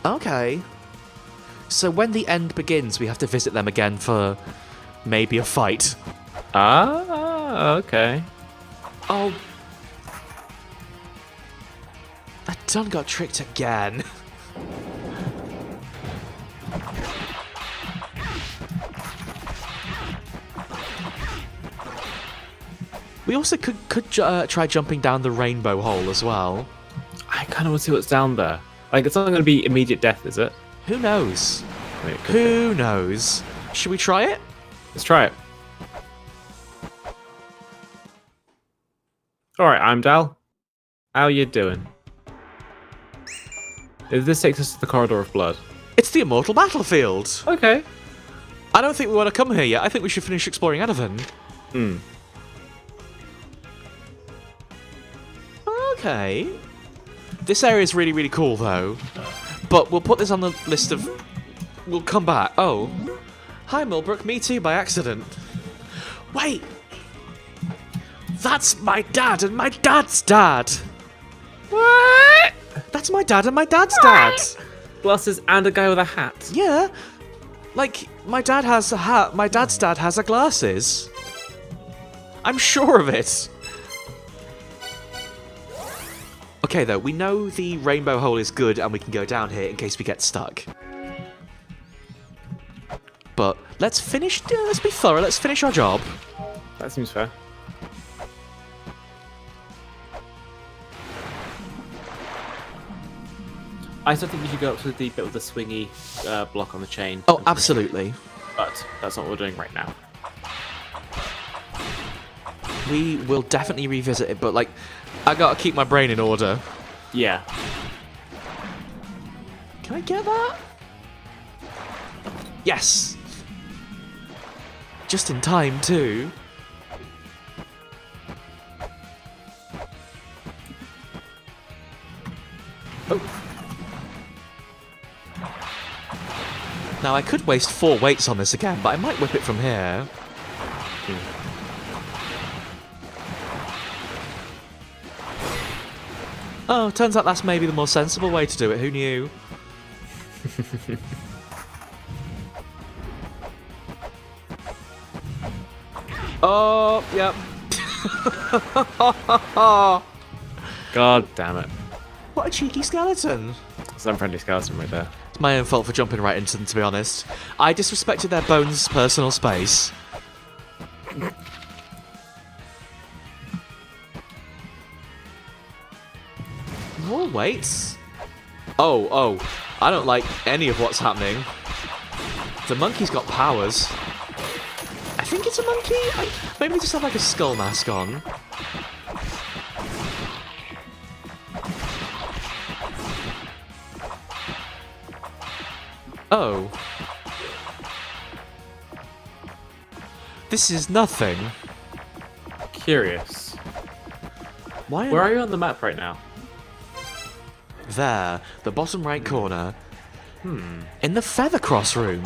Speaker 1: Okay. So when the end begins, we have to visit them again for maybe a fight.
Speaker 2: Ah, okay.
Speaker 1: Oh. I done got tricked again. We also could try jumping down the rainbow hole as well.
Speaker 2: I kind of want to see what's down there. Like, it's not going to be immediate death, is it?
Speaker 1: Who knows?
Speaker 2: I mean, it could be.
Speaker 1: Who knows? Should we try it?
Speaker 2: Let's try it. Alright, I'm Dal. How you doing? This takes us to the Corridor of Blood.
Speaker 1: It's the immortal battlefield.
Speaker 2: Okay.
Speaker 1: I don't think we want to come here yet. I think we should finish exploring Anavan. Okay. This area is really, really cool, though. But we'll put this on the list of... We'll come back. Oh. Hi, Mulbruk. Me too, by accident. Wait! That's my dad and my dad's dad!
Speaker 2: What?
Speaker 1: That's my dad and my dad's dad!
Speaker 2: Glasses and a guy with a hat.
Speaker 1: Yeah. Like, my dad has a hat, my dad's dad has a glasses. I'm sure of it. Okay, though, we know the rainbow hole is good and we can go down here in case we get stuck. But let's finish... let's be thorough, let's finish our job.
Speaker 2: That seems fair. I still think you should go up to the bit with the swingy block on the chain.
Speaker 1: Oh, absolutely.
Speaker 2: But that's not what we're doing right now.
Speaker 1: We will definitely revisit it, but, like, I gotta keep my brain in order.
Speaker 2: Yeah.
Speaker 1: Can I get that? Yes! Just in time, too. Oh. Now, I could waste 4 weights on this again, but I might whip it from here. Oh, turns out that's maybe the more sensible way to do it. Who knew? Oh, yep.
Speaker 2: God damn it.
Speaker 1: What a cheeky skeleton.
Speaker 2: It's an unfriendly skeleton right there.
Speaker 1: It's my own fault for jumping right into them, to be honest. I disrespected their bones' personal space. More weights? Oh, I don't like any of what's happening. The monkey's got powers. I think it's a monkey? Maybe they just have like a skull mask on. Oh. This is nothing.
Speaker 2: Curious.
Speaker 1: Why?
Speaker 2: Where are you on the map right now?
Speaker 1: There, the bottom right corner. In the Feathercross room.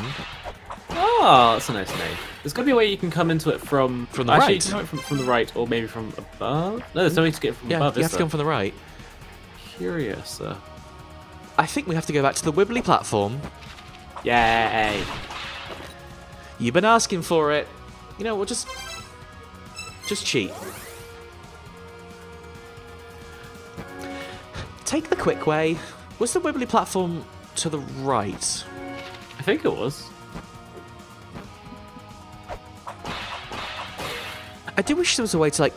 Speaker 2: Oh, that's a nice name. There's got to be a way you can come into it from
Speaker 1: the
Speaker 2: actually,
Speaker 1: right.
Speaker 2: you can come from the right, or maybe from above. No, there's no way to get from
Speaker 1: Yeah,
Speaker 2: above.
Speaker 1: you
Speaker 2: Is
Speaker 1: have to
Speaker 2: there?
Speaker 1: come from the right.
Speaker 2: Curious.
Speaker 1: I think we have to go back to the Wibbly platform.
Speaker 2: Yay!
Speaker 1: You've been asking for it. You know, we'll just cheat. Take the quick way. Was the Wibbly platform to the right?
Speaker 2: I think it was.
Speaker 1: I do wish there was a way to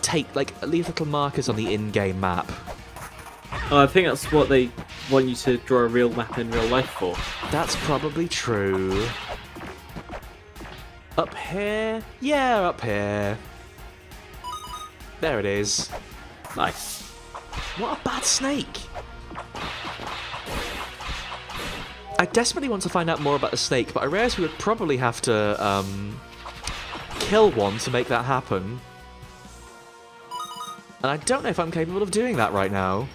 Speaker 1: leave little markers on the in-game map.
Speaker 2: Oh, I think that's what they want you to draw a real map in real life for.
Speaker 1: That's probably true. Up here? Yeah, up here. There it is.
Speaker 2: Nice.
Speaker 1: What a bad snake! I desperately want to find out more about the snake, but I realise we would probably have to kill one to make that happen. And I don't know if I'm capable of doing that right now.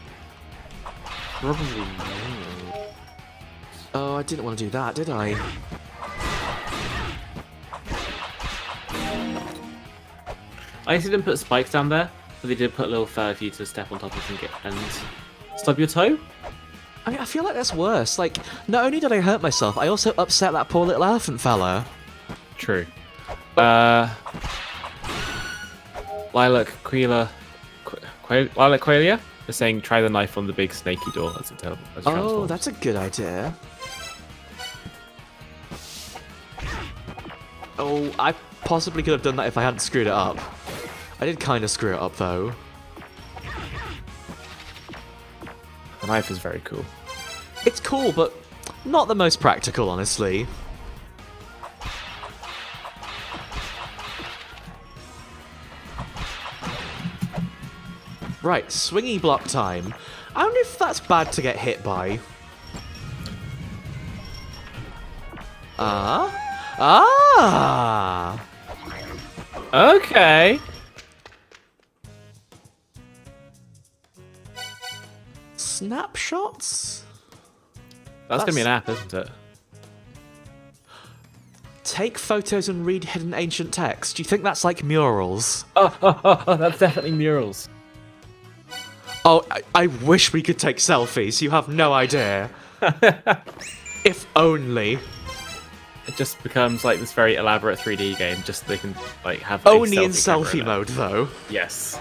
Speaker 2: Probably.
Speaker 1: Oh, I didn't want to do that, did I?
Speaker 2: I actually didn't put spikes down there, but they did put a little fur for you to step on top of and stub your toe.
Speaker 1: I mean, I feel like that's worse. Like, not only did I hurt myself, I also upset that poor little elephant fella.
Speaker 2: True. Lilac Qualia is saying try the knife on the big snaky door as it transforms.
Speaker 1: Oh, that's a good idea. Oh, I possibly could have done that if I hadn't screwed it up. I did kind of screw it up, though.
Speaker 2: The knife is very cool.
Speaker 1: It's cool, but not the most practical, honestly. Right, swingy block time. I wonder if that's bad to get hit by. Ah?
Speaker 2: Okay.
Speaker 1: Snapshots?
Speaker 2: That's gonna be an app, isn't it?
Speaker 1: Take photos and read hidden ancient text. Do you think that's like murals?
Speaker 2: Oh, that's definitely murals.
Speaker 1: Oh, I wish we could take selfies. You have no idea. If only.
Speaker 2: It just becomes like this very elaborate 3D game, just so they can like have a
Speaker 1: Only in
Speaker 2: selfie
Speaker 1: selfie
Speaker 2: camera
Speaker 1: mode, though.
Speaker 2: Yes.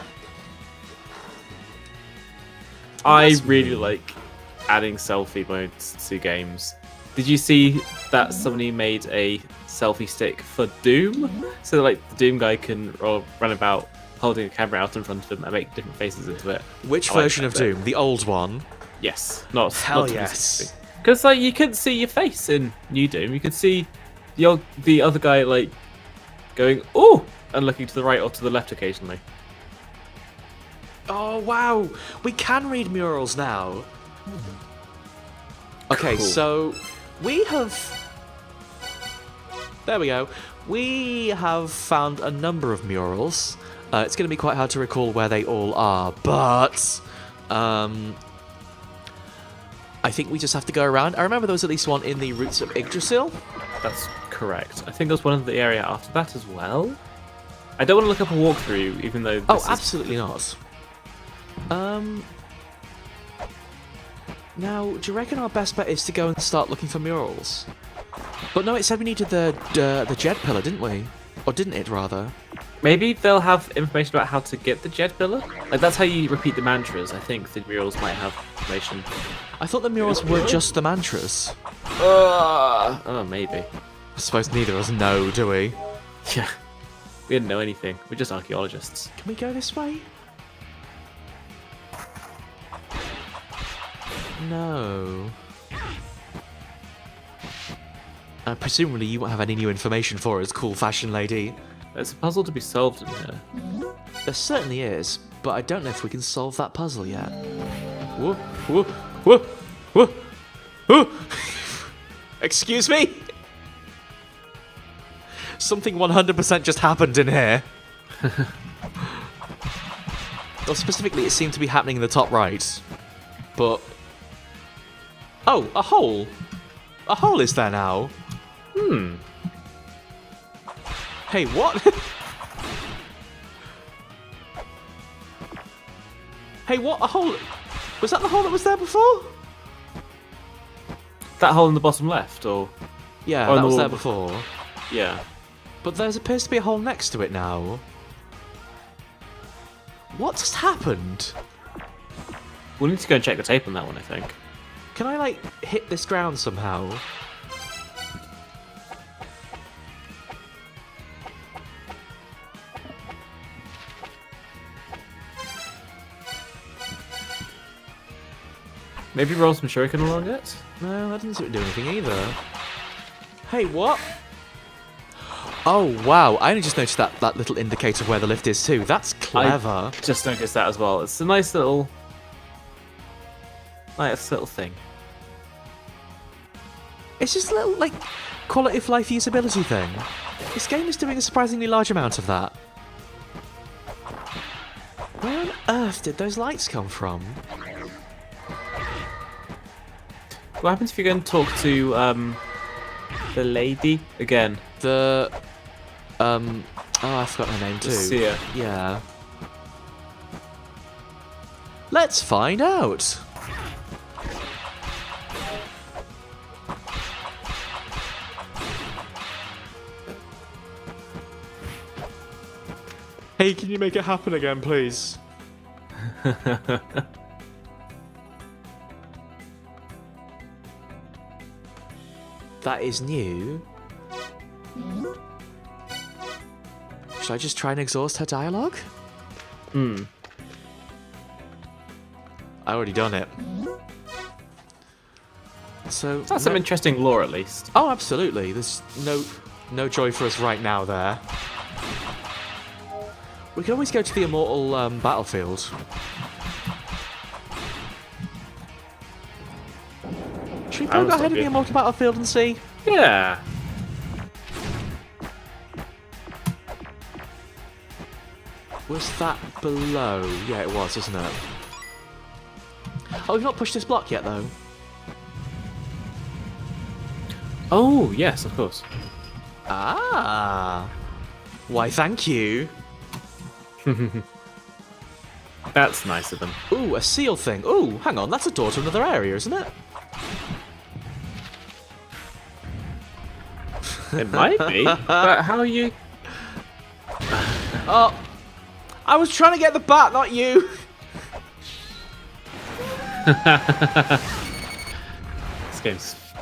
Speaker 2: I really like adding selfie modes to games. Did you see that somebody made a selfie stick for Doom? So like the Doom guy can run about holding a camera out in front of him and make different faces into it.
Speaker 1: Which version of Doom? The old one?
Speaker 2: Yes. Not
Speaker 1: Hell
Speaker 2: not
Speaker 1: yes.
Speaker 2: Because like you couldn't see your face in New Doom. You could see the other guy like going ooh and looking to the right or to the left occasionally.
Speaker 1: Oh, wow. We can read murals now. Okay,
Speaker 2: Cool.
Speaker 1: so we have... There we go. We have found a number of murals. It's going to be quite hard to recall where they all are, but... I think we just have to go around. I remember there was at least one in the roots of Yggdrasil.
Speaker 2: That's correct. I think there's one in the area after that as well. I don't want to look up a walkthrough, even though this is...
Speaker 1: absolutely not. Now, do you reckon our best bet is to go and start looking for murals? But no, it said we needed the Jed pillar, didn't we? Or didn't it, rather?
Speaker 2: Maybe they'll have information about how to get the Jed pillar. Like that's how you repeat the mantras. I think the murals might have information.
Speaker 1: I thought the murals were just the mantras.
Speaker 2: Oh, maybe.
Speaker 1: I suppose neither of us know, do we?
Speaker 2: Yeah. We didn't know anything. We're just archaeologists.
Speaker 1: Can we go this way? No. Presumably you won't have any new information for us, cool fashion lady.
Speaker 2: There's a puzzle to be solved in here.
Speaker 1: There certainly is, but I don't know if we can solve that puzzle yet. Whoa, whoa, whoa, whoa, whoa. Excuse me? Something 100% just happened in here. Well, specifically, it seemed to be happening in the top right. But... Oh, a hole! A hole is there now. Hey, what? Hey, what? A hole? Was that the hole that was there before?
Speaker 2: That hole in the bottom left, or
Speaker 1: Yeah,
Speaker 2: Oh,
Speaker 1: that
Speaker 2: no.
Speaker 1: was there before.
Speaker 2: yeah.
Speaker 1: But there appears to be a hole next to it now. What just happened?
Speaker 2: We'll need to go and check the tape on that one, I think.
Speaker 1: Can I, like, hit this ground somehow?
Speaker 2: Maybe roll some shuriken along it?
Speaker 1: No, that didn't seem to do anything either. Hey, what? Oh, wow. I only just noticed that little indicator of where the lift is, too. That's clever.
Speaker 2: Just noticed that as well. It's a nice little thing.
Speaker 1: It's just a little, like, quality of life usability thing. This game is doing a surprisingly large amount of that. Where on earth did those lights come from?
Speaker 2: What happens if you go and talk to the lady again?
Speaker 1: The... Oh, I forgot her name, too.
Speaker 2: The seer.
Speaker 1: Yeah. Let's find out! Hey, can you make it happen again, please? That is new. Should I just try and exhaust her dialogue? I already done it. So
Speaker 2: That's some interesting lore, at least.
Speaker 1: Oh, absolutely. There's no joy for us right now there. We can always go to the Immortal battlefield. Should we go ahead of the Immortal battlefield and see?
Speaker 2: Yeah.
Speaker 1: Was that below? Yeah, it was, wasn't it? Oh, we've not pushed this block yet, though.
Speaker 2: Oh, yes, of course.
Speaker 1: Ah. Why, thank you.
Speaker 2: That's nice of them.
Speaker 1: Ooh, a seal thing. Ooh, hang on, that's a door to another area, isn't it?
Speaker 2: It might be, but how are you?
Speaker 1: Oh, I was trying to get the bat, not you.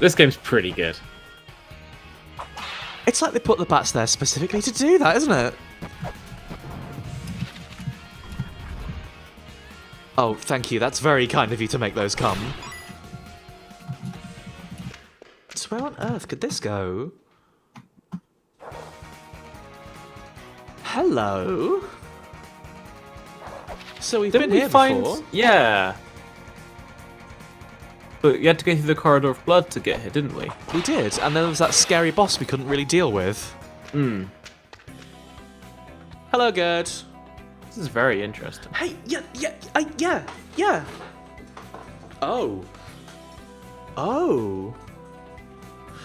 Speaker 2: This game's pretty good.
Speaker 1: It's like they put the bats there specifically to do that, isn't it? Oh, thank you. That's very kind of you to make those come. So where on earth could this go? Hello? So we've been here before?
Speaker 2: Yeah. But you had to go through the corridor of blood to get here, didn't we?
Speaker 1: We did, and then there was that scary boss we couldn't really deal with. Hello, Gerd.
Speaker 2: This is very interesting.
Speaker 1: Hey, yeah. Oh.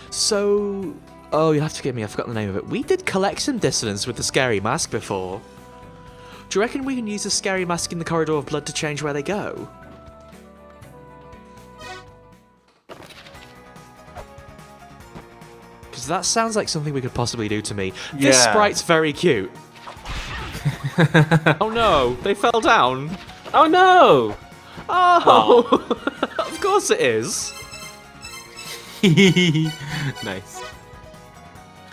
Speaker 1: So, you have to forgive me, I forgot the name of it. We did collect some dissonance with the scary mask before. Do you reckon we can use the scary mask in the corridor of blood to change where they go? Because that sounds like something we could possibly do to me. This
Speaker 2: Yeah.
Speaker 1: sprite's very cute. Oh no, they fell down.
Speaker 2: Oh no!
Speaker 1: Oh, of course it is.
Speaker 2: Nice.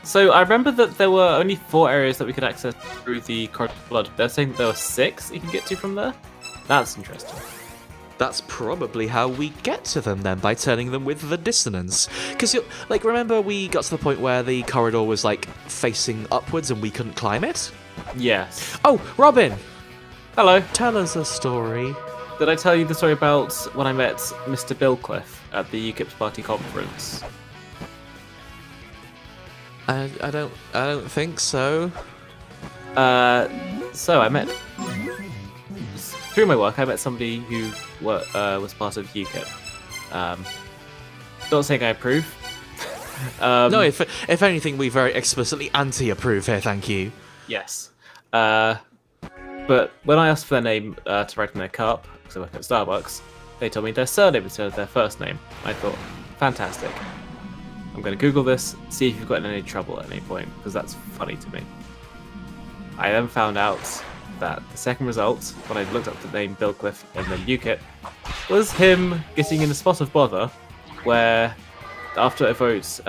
Speaker 2: So I remember that there were only 4 areas that we could access through the corridor of blood. They're saying that there were 6 you can get to from there. That's interesting.
Speaker 1: That's probably how we get to them then, by turning them with the dissonance. Because, like, remember we got to the point where the corridor was, like, facing upwards and we couldn't climb it?
Speaker 2: Yes.
Speaker 1: Oh, Robin!
Speaker 2: Hello.
Speaker 1: Tell us a story.
Speaker 2: Did I tell you the story about when I met Mr. Billcliffe at the UKIP's party conference?
Speaker 1: I don't think so.
Speaker 2: So I met through my work. I met somebody who was part of UKIP. Not saying I approve.
Speaker 1: No, if anything, we very explicitly anti-approve here. Thank you.
Speaker 2: Yes. But when I asked for their name to write in their cup, because I work at Starbucks, they told me their surname instead of their first name. I thought, fantastic. I'm going to Google this, see if you've got in any trouble at any point, because that's funny to me. I then found out that the second result, when I looked up the name Bill Cliff and then UKIP, was him getting in a spot of bother where, after a vote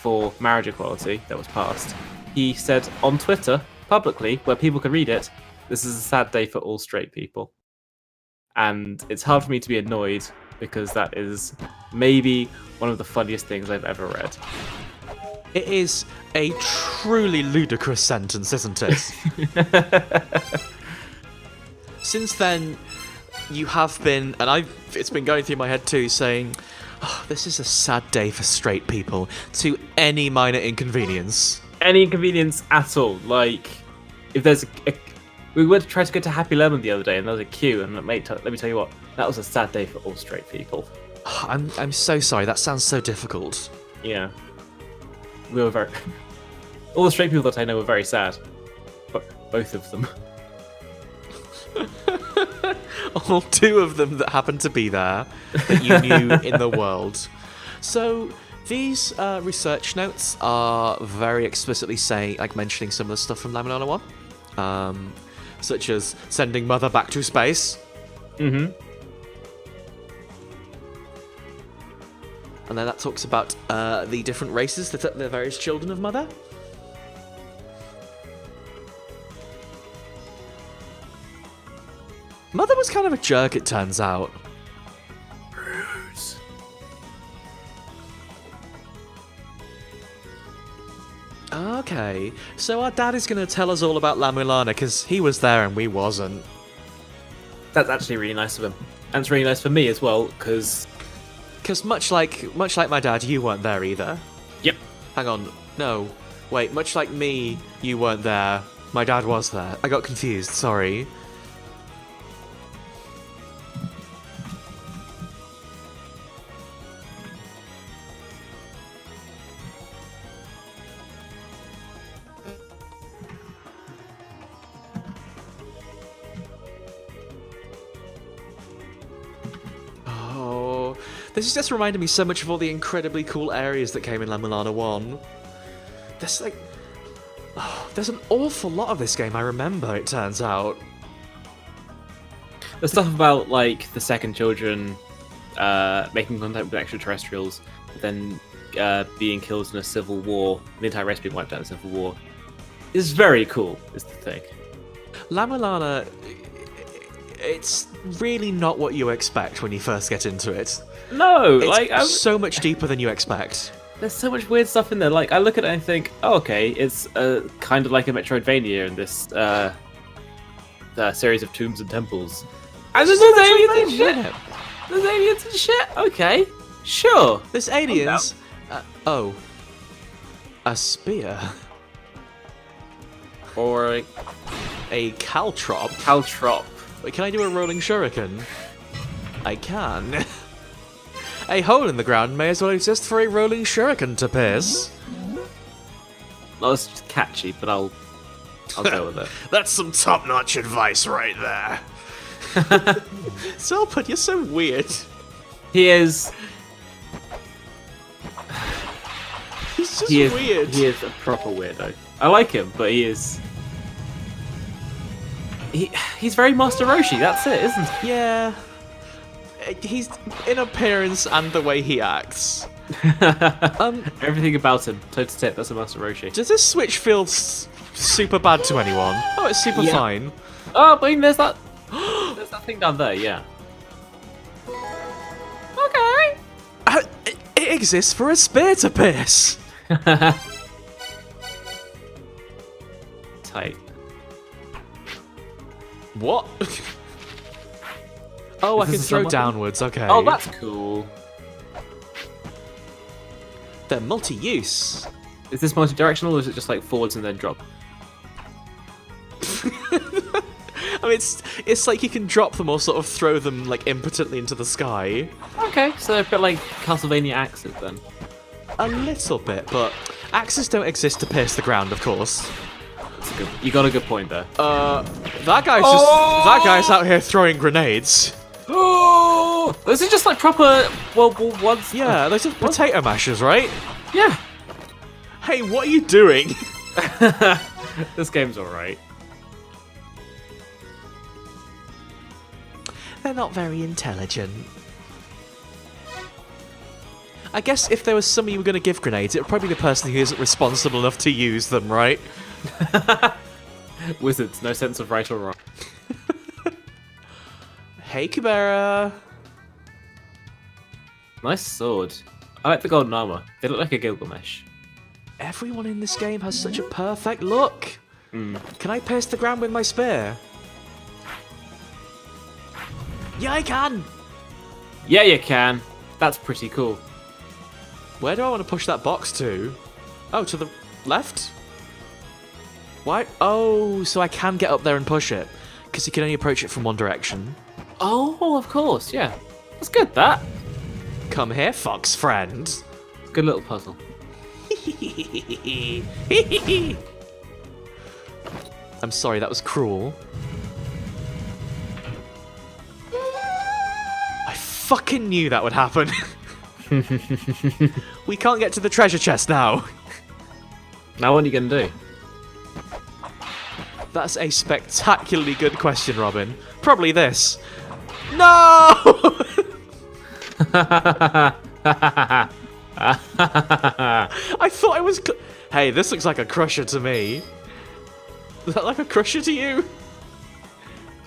Speaker 2: for marriage equality that was passed, he said on Twitter, publicly, where people could read it, "This is a sad day for all straight people." And it's hard for me to be annoyed because that is maybe one of the funniest things I've ever read.
Speaker 1: It is a truly ludicrous sentence, isn't it? Since then, you have been, and it's been going through my head too, saying, oh, this is a sad day for straight people, to any minor inconvenience.
Speaker 2: Any inconvenience at all. Like, if there's we went to try to go to Happy Lemon the other day, and there was a queue, and mate, let me tell you what, that was a sad day for all straight people.
Speaker 1: I'm so sorry, that sounds so difficult.
Speaker 2: Yeah. We were very... all the straight people that I know were very sad. But both of them.
Speaker 1: All two of them that happened to be there, that you knew in the world. So, these research notes are very explicitly mentioning some of the stuff from La-Mulana 1. Such as sending Mother back to space.
Speaker 2: Mm-hmm.
Speaker 1: And then that talks about the different races that are the various children of Mother. Mother was kind of a jerk, it turns out. Bruce. Okay, so our dad is going to tell us all about La-Mulana because he was there and we wasn't.
Speaker 2: That's actually really nice of him. And it's really nice for me as well, because...
Speaker 1: Because much like my dad, you weren't there either.
Speaker 2: Yep.
Speaker 1: Hang on. No. Wait, much like me, you weren't there. My dad was there. I got confused, sorry. This is just reminding me so much of all the incredibly cool areas that came in La-Mulana 1. There's there's an awful lot of this game I remember, it turns out.
Speaker 2: The stuff about, like, the second children making contact with extraterrestrials, then being killed in a civil war, the entire race being wiped out in a civil war, is very cool, is the thing.
Speaker 1: La-Mulana, it's really not what you expect when you first get into it.
Speaker 2: No,
Speaker 1: it's so much deeper than you expect.
Speaker 2: There's so much weird stuff in there. Like, I look at it and think, oh, okay, it's kind of like a Metroidvania in this series of tombs and temples. And there's aliens and shit. There's aliens and shit. Okay, sure.
Speaker 1: There's aliens. Oh, a spear
Speaker 2: or
Speaker 1: a caltrop.
Speaker 2: Caltrop.
Speaker 1: Wait, can I do a rolling shuriken? I can. A hole in the ground may as well exist for a rolling shuriken to pierce.
Speaker 2: Well, it's just catchy, but I'll go with it.
Speaker 1: That's some top-notch advice right there. Zelpud, you're so weird.
Speaker 2: He is.
Speaker 1: He's just weird.
Speaker 2: He is a proper weirdo. I like him, but he is. He's very Master Roshi. That's it, isn't he?
Speaker 1: Yeah. He's in appearance and the way he acts.
Speaker 2: Everything about him, toe to tip. That's a Master Roshi.
Speaker 1: Does this Switch feel super bad to anyone? Oh, it's super fine.
Speaker 2: Oh, but there's that. There's that thing down there. Yeah. Okay.
Speaker 1: It exists for a spear to pierce.
Speaker 2: Tight.
Speaker 1: What? Oh, I can throw downwards, okay.
Speaker 2: Oh, that's cool.
Speaker 1: They're multi-use.
Speaker 2: Is this multi-directional or is it just like forwards and then drop?
Speaker 1: I mean, it's like you can drop them or sort of throw them like impotently into the sky.
Speaker 2: Okay, so a bit like Castlevania axes then.
Speaker 1: A little bit, but axes don't exist to pierce the ground, of course.
Speaker 2: You got a good point there.
Speaker 1: That guy's out here throwing grenades.
Speaker 2: Oh, those are just like proper World War Ones.
Speaker 1: Yeah, those are potato mashers, right?
Speaker 2: Yeah.
Speaker 1: Hey, what are you doing?
Speaker 2: This game's alright.
Speaker 1: They're not very intelligent. I guess if there was somebody you were going to give grenades, it would probably be the person who isn't responsible enough to use them, right?
Speaker 2: Wizards, no sense of right or wrong.
Speaker 1: Hey, Kubera.
Speaker 2: Nice sword. I like the golden armor. They look like a Gilgamesh.
Speaker 1: Everyone in this game has such a perfect look. Can I pierce the ground with my spear? Yeah, I can.
Speaker 2: Yeah, you can. That's pretty cool.
Speaker 1: Where do I want to push that box to? Oh, to the left? Why? Oh, so I can get up there and push it. Because you can only approach it from one direction.
Speaker 2: Oh, of course, yeah. That's good, that.
Speaker 1: Come here, fox friend.
Speaker 2: Good little puzzle.
Speaker 1: I'm sorry, that was cruel. I fucking knew that would happen. We can't get to the treasure chest now.
Speaker 2: Now what are you going to do?
Speaker 1: That's a spectacularly good question, Robin. Probably this. No! I thought it was... Hey, this looks like a crusher to me. Is that like a crusher to you?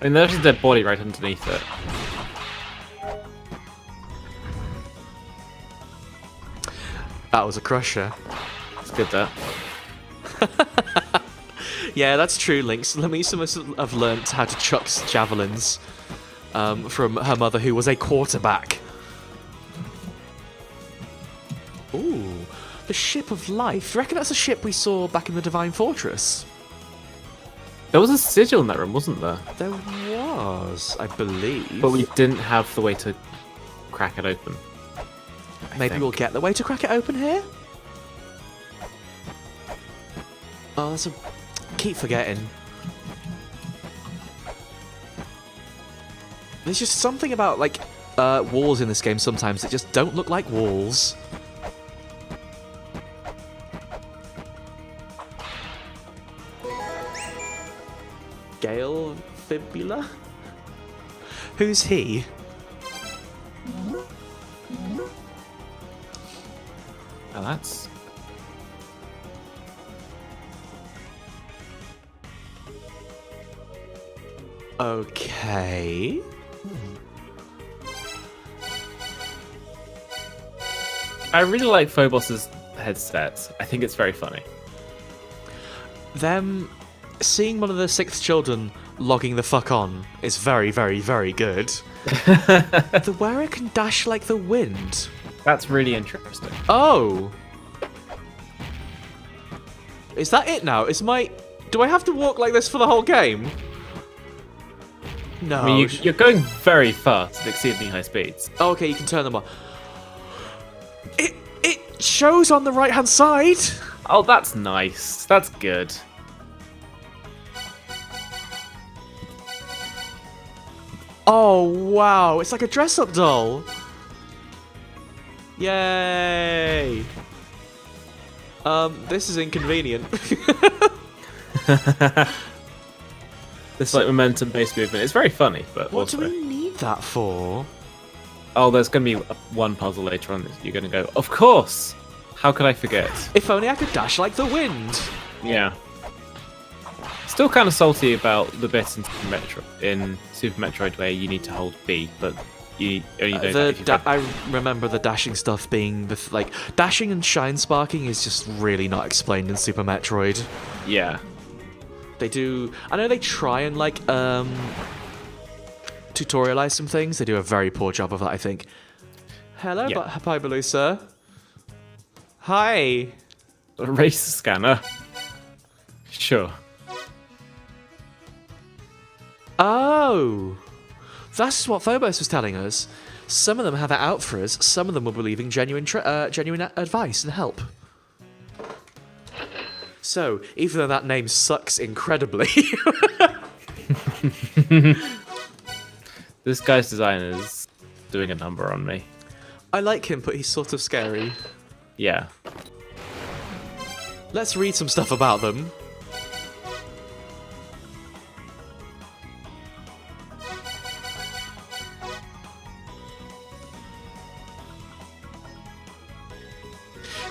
Speaker 2: I mean, there's a dead body right underneath it.
Speaker 1: That was a crusher.
Speaker 2: It's good, that.
Speaker 1: Yeah, that's true, Lynx. Lamisa must have learnt how to chuck javelins from her mother, who was a quarterback. Ooh, the Ship of Life. Do you reckon that's a ship we saw back in the Divine Fortress?
Speaker 2: There was a sigil in that room, wasn't there?
Speaker 1: There was, I believe.
Speaker 2: But we didn't have the way to crack it open.
Speaker 1: Maybe we'll get the way to crack it open here? Oh, that's a... Keep forgetting. There's just something about, like, walls in this game sometimes that just don't look like walls. Gale Fibula? Who's he?
Speaker 2: Oh, that's...
Speaker 1: Okay.
Speaker 2: I really like Phobos's headset. I think it's very funny.
Speaker 1: Them seeing one of the sixth children logging the fuck on is very, very, very good. The wearer can dash like the wind.
Speaker 2: That's really interesting.
Speaker 1: Oh! Is that it now? Is my... Do I have to walk like this for the whole game? No.
Speaker 2: I mean, you're going very fast at exceedingly high speeds.
Speaker 1: Oh, okay, you can turn them on. It shows on the right-hand side!
Speaker 2: Oh, that's nice. That's good.
Speaker 1: Oh, wow. It's like a dress-up doll. Yay! This is inconvenient.
Speaker 2: This like momentum-based movement. It's very funny, but
Speaker 1: What
Speaker 2: also...
Speaker 1: do we need that for?
Speaker 2: Oh, there's going to be one puzzle later on that you're going to go, of course! How could I forget?
Speaker 1: If only I could dash like the wind.
Speaker 2: Yeah. Still kind of salty about the bit in Super Metroid where you need to hold B, but you only know that if you've
Speaker 1: I remember the dashing stuff being like dashing and shine sparking is just really not explained in Super Metroid.
Speaker 2: Yeah.
Speaker 1: They do. I know they try and like tutorialize some things. They do a very poor job of that, I think. Hello,
Speaker 2: Yeah.
Speaker 1: Hi, Baloo, sir. Hi.
Speaker 2: A race scanner. Sure.
Speaker 1: Oh, that's what Phobos was telling us. Some of them have it out for us. Some of them will be leaving genuine advice and help. So, even though that name sucks incredibly,
Speaker 2: This guy's design is doing a number on me.
Speaker 1: I like him, but he's sort of scary.
Speaker 2: Yeah.
Speaker 1: Let's read some stuff about them.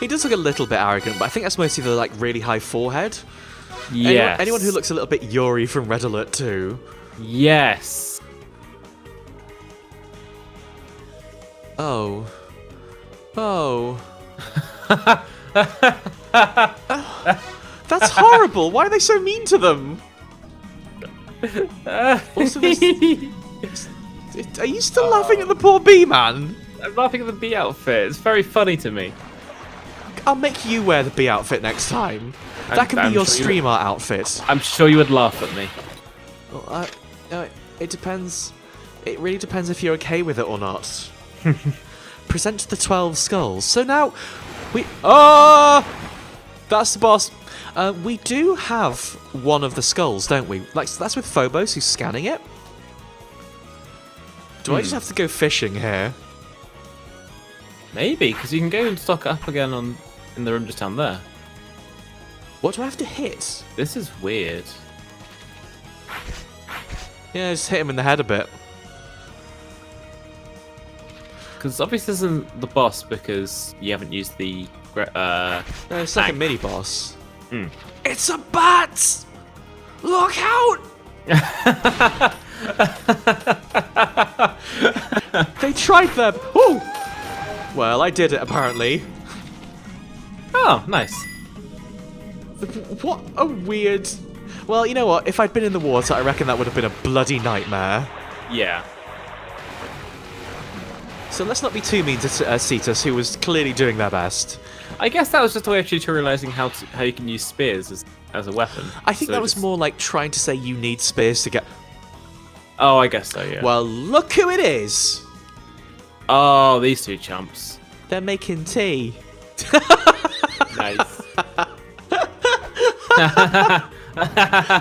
Speaker 1: He does look a little bit arrogant, but I think that's mostly the like really high forehead.
Speaker 2: Yes.
Speaker 1: Anyone who looks a little bit Yuri from Red Alert 2.
Speaker 2: Yes.
Speaker 1: Oh. Oh. That's horrible. Why are they so mean to them? Also, are you still laughing at the poor bee man?
Speaker 2: I'm laughing at the bee outfit. It's very funny to me.
Speaker 1: I'll make you wear the bee outfit next time. That can be your stream art outfit.
Speaker 2: I'm sure you would laugh at me.
Speaker 1: Well, it depends. It really depends if you're okay with it or not. Present the 12 skulls. So now we. Oh! That's the boss. We do have one of the skulls, don't we? Like, that's with Phobos, who's scanning it. Do I just have to go fishing here?
Speaker 2: Maybe, because you can go and stock it up again in the room just down there.
Speaker 1: What do I have to hit?
Speaker 2: This is weird.
Speaker 1: Yeah, just hit him in the head a bit.
Speaker 2: Because obviously this isn't the boss because you haven't used the...
Speaker 1: No, it's like a mini boss.
Speaker 2: Mm.
Speaker 1: It's a bat! Look out! They tried their... Oh! Well, I did it, apparently.
Speaker 2: Oh, nice.
Speaker 1: What a weird... Well, you know what? If I'd been in the water, I reckon that would have been a bloody nightmare.
Speaker 2: Yeah.
Speaker 1: So let's not be too mean to Cetus, who was clearly doing their best.
Speaker 2: I guess that was just a way of tutorializing how you can use spears as a weapon.
Speaker 1: I think that was more like trying to say you need spears to get...
Speaker 2: Oh, I guess so, yeah.
Speaker 1: Well, look who it is!
Speaker 2: Oh, these two chumps.
Speaker 1: They're making tea.
Speaker 2: Nice.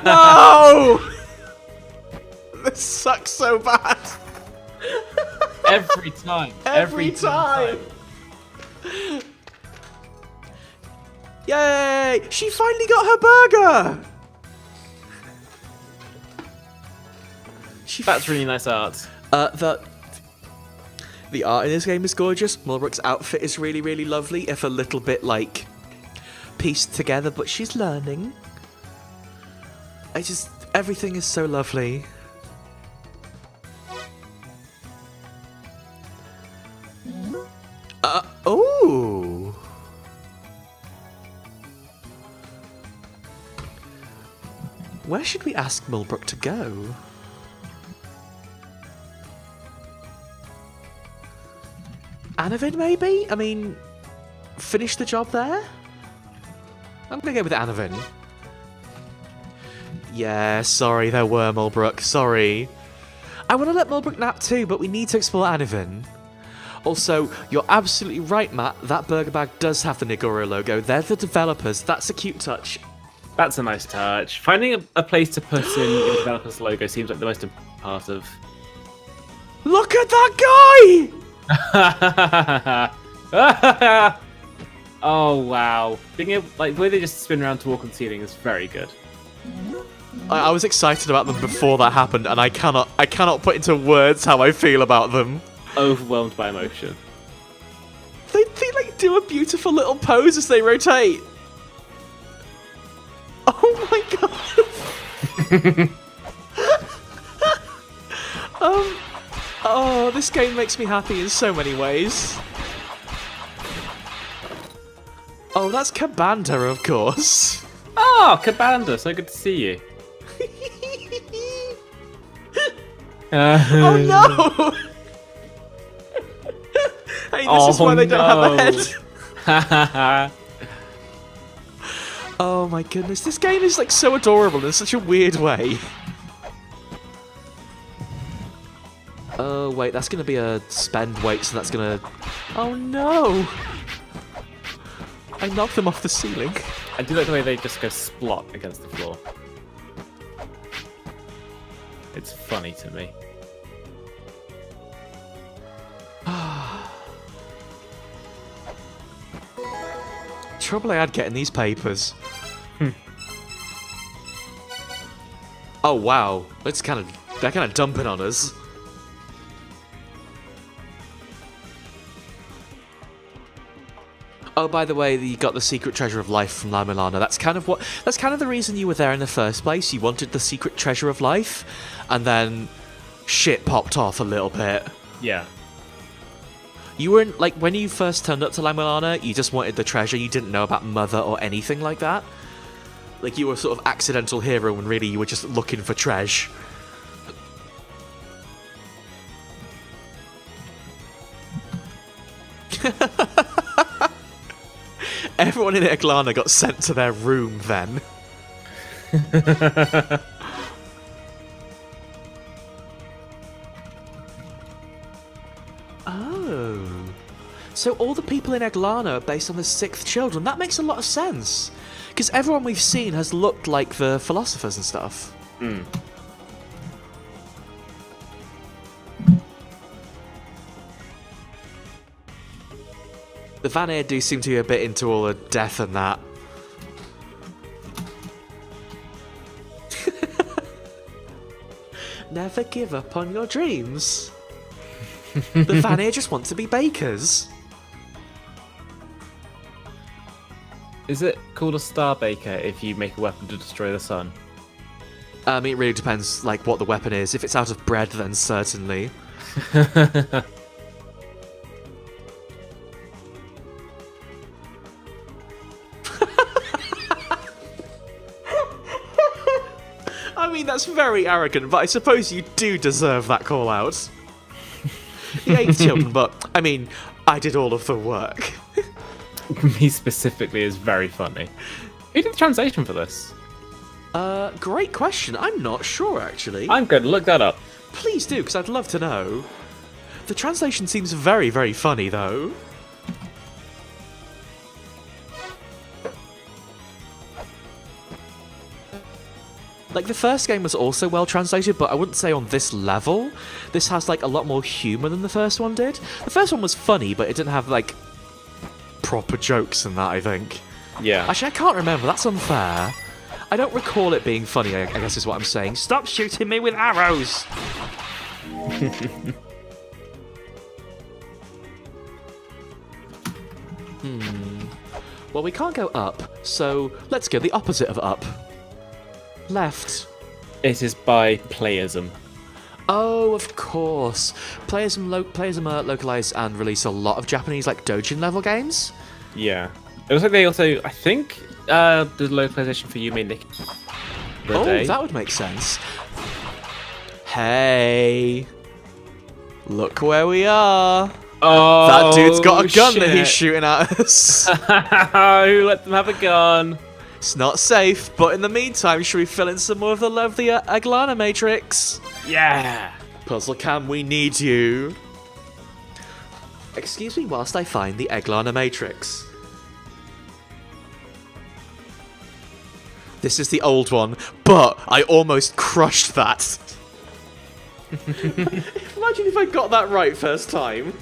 Speaker 1: No! This sucks so bad.
Speaker 2: Every time.
Speaker 1: Every time. Yay! She finally got her burger!
Speaker 2: That's really nice art.
Speaker 1: The art in this game is gorgeous. Mulbruk's outfit is really, really lovely, if a little bit, like, pieced together, but she's learning. Everything is so lovely. Oh! Where should we ask Mulbruk to go? Anavid, maybe? I mean, finish the job there? I'm gonna go with Anavid. Yeah, sorry, there were Mulbruk. Sorry. I want to let Mulbruk nap too, but we need to explore Anavid. Also, you're absolutely right, Matt. That burger bag does have the Nigoro logo. They're the developers. That's a cute touch.
Speaker 2: That's a nice touch. Finding a place to put in your developer's logo seems like the most important part of...
Speaker 1: Look at that guy!
Speaker 2: Oh, wow. Being able, like, the way they just spin around to walk on the ceiling is very good.
Speaker 1: I was excited about them before that happened, and I cannot put into words how I feel about them.
Speaker 2: Overwhelmed by emotion.
Speaker 1: They like do a beautiful little pose as they rotate. Oh my god. Oh, this game makes me happy in so many ways. Oh, that's Kabanda, of course.
Speaker 2: Oh, Kabanda, so good to see you.
Speaker 1: Oh no! Hey, this is why they don't have a head. Oh my goodness, this game is like so adorable in such a weird way. Oh wait, that's gonna be a spend weight, so that's gonna... Oh no! I knocked them off the ceiling.
Speaker 2: I do like the way they just go splot against the floor. It's funny to me.
Speaker 1: Trouble I had getting these papers. Oh wow, they're kind of dumping on us. Oh, by the way, you got the secret treasure of life from La-Mulana. That's kind of the reason you were there in the first place. You wanted the secret treasure of life, and then shit popped off a little bit.
Speaker 2: Yeah.
Speaker 1: You weren't like when you first turned up to La-Mulana, you just wanted the treasure. You didn't know about Mother or anything like that. Like you were sort of accidental hero when really you were just looking for treasure. Everyone in Eglana got sent to their room then. Oh. So all the people in Eglana are based on the 6th children. That makes a lot of sense. Because everyone we've seen has looked like the philosophers and stuff.
Speaker 2: Hmm.
Speaker 1: The Vanir do seem to be a bit into all the death and that. Never give up on your dreams. The Vanir just want to be bakers.
Speaker 2: Is it called a star baker if you make a weapon to destroy the sun?
Speaker 1: It really depends, like, what the weapon is. If it's out of bread, then certainly. I mean, that's very arrogant, but I suppose you do deserve that call out. The 8 children, but, I mean, I did all of the work.
Speaker 2: Me specifically is very funny. Who did the translation for this?
Speaker 1: Great question. I'm not sure, actually.
Speaker 2: I'm going to look that up.
Speaker 1: Please do, because I'd love to know. The translation seems very, very funny, though. Like, the first game was also well translated, but I wouldn't say on this level. This has, like, a lot more humour than the first one did. The first one was funny, but it didn't have, like, proper jokes in that, I think.
Speaker 2: Yeah.
Speaker 1: Actually, I can't remember. That's unfair. I don't recall it being funny, I guess is what I'm saying. Stop shooting me with arrows! Well, we can't go up, so let's go the opposite of up. Left.
Speaker 2: It is by playism.
Speaker 1: Oh, of course. Playism localize and release a lot of Japanese, like, doujin level games.
Speaker 2: Yeah. It looks like they also, I think, the localization for Yume Nikki.
Speaker 1: Oh, that would make sense. Hey. Look where we are.
Speaker 2: Oh,
Speaker 1: That dude's got a gun
Speaker 2: shit.
Speaker 1: that he's shooting at us.
Speaker 2: Who let them have a gun?
Speaker 1: It's not safe, but in the meantime, should we fill in some more of the lovely Eglana Matrix?
Speaker 2: Yeah.
Speaker 1: Puzzle Cam, we need you. Excuse me whilst I find the Eglana Matrix. This is the old one, but I almost crushed that. Imagine if I got that right first time.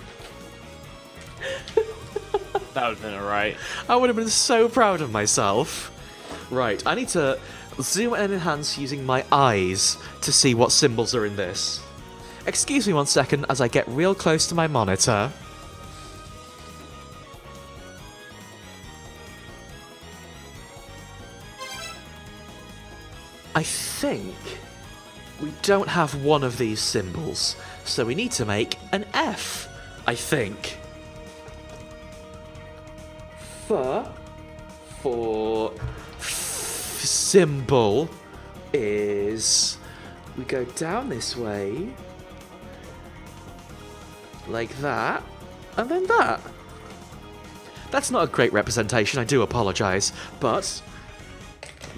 Speaker 2: That would have been alright.
Speaker 1: I would have been so proud of myself. Right, I need to zoom and enhance using my eyes to see what symbols are in this. Excuse me 1 second as I get real close to my monitor. I think we don't have one of these symbols, so we need to make an F, I think. For symbol is we go down this way like that and then that. That's not a great representation, I do apologize, but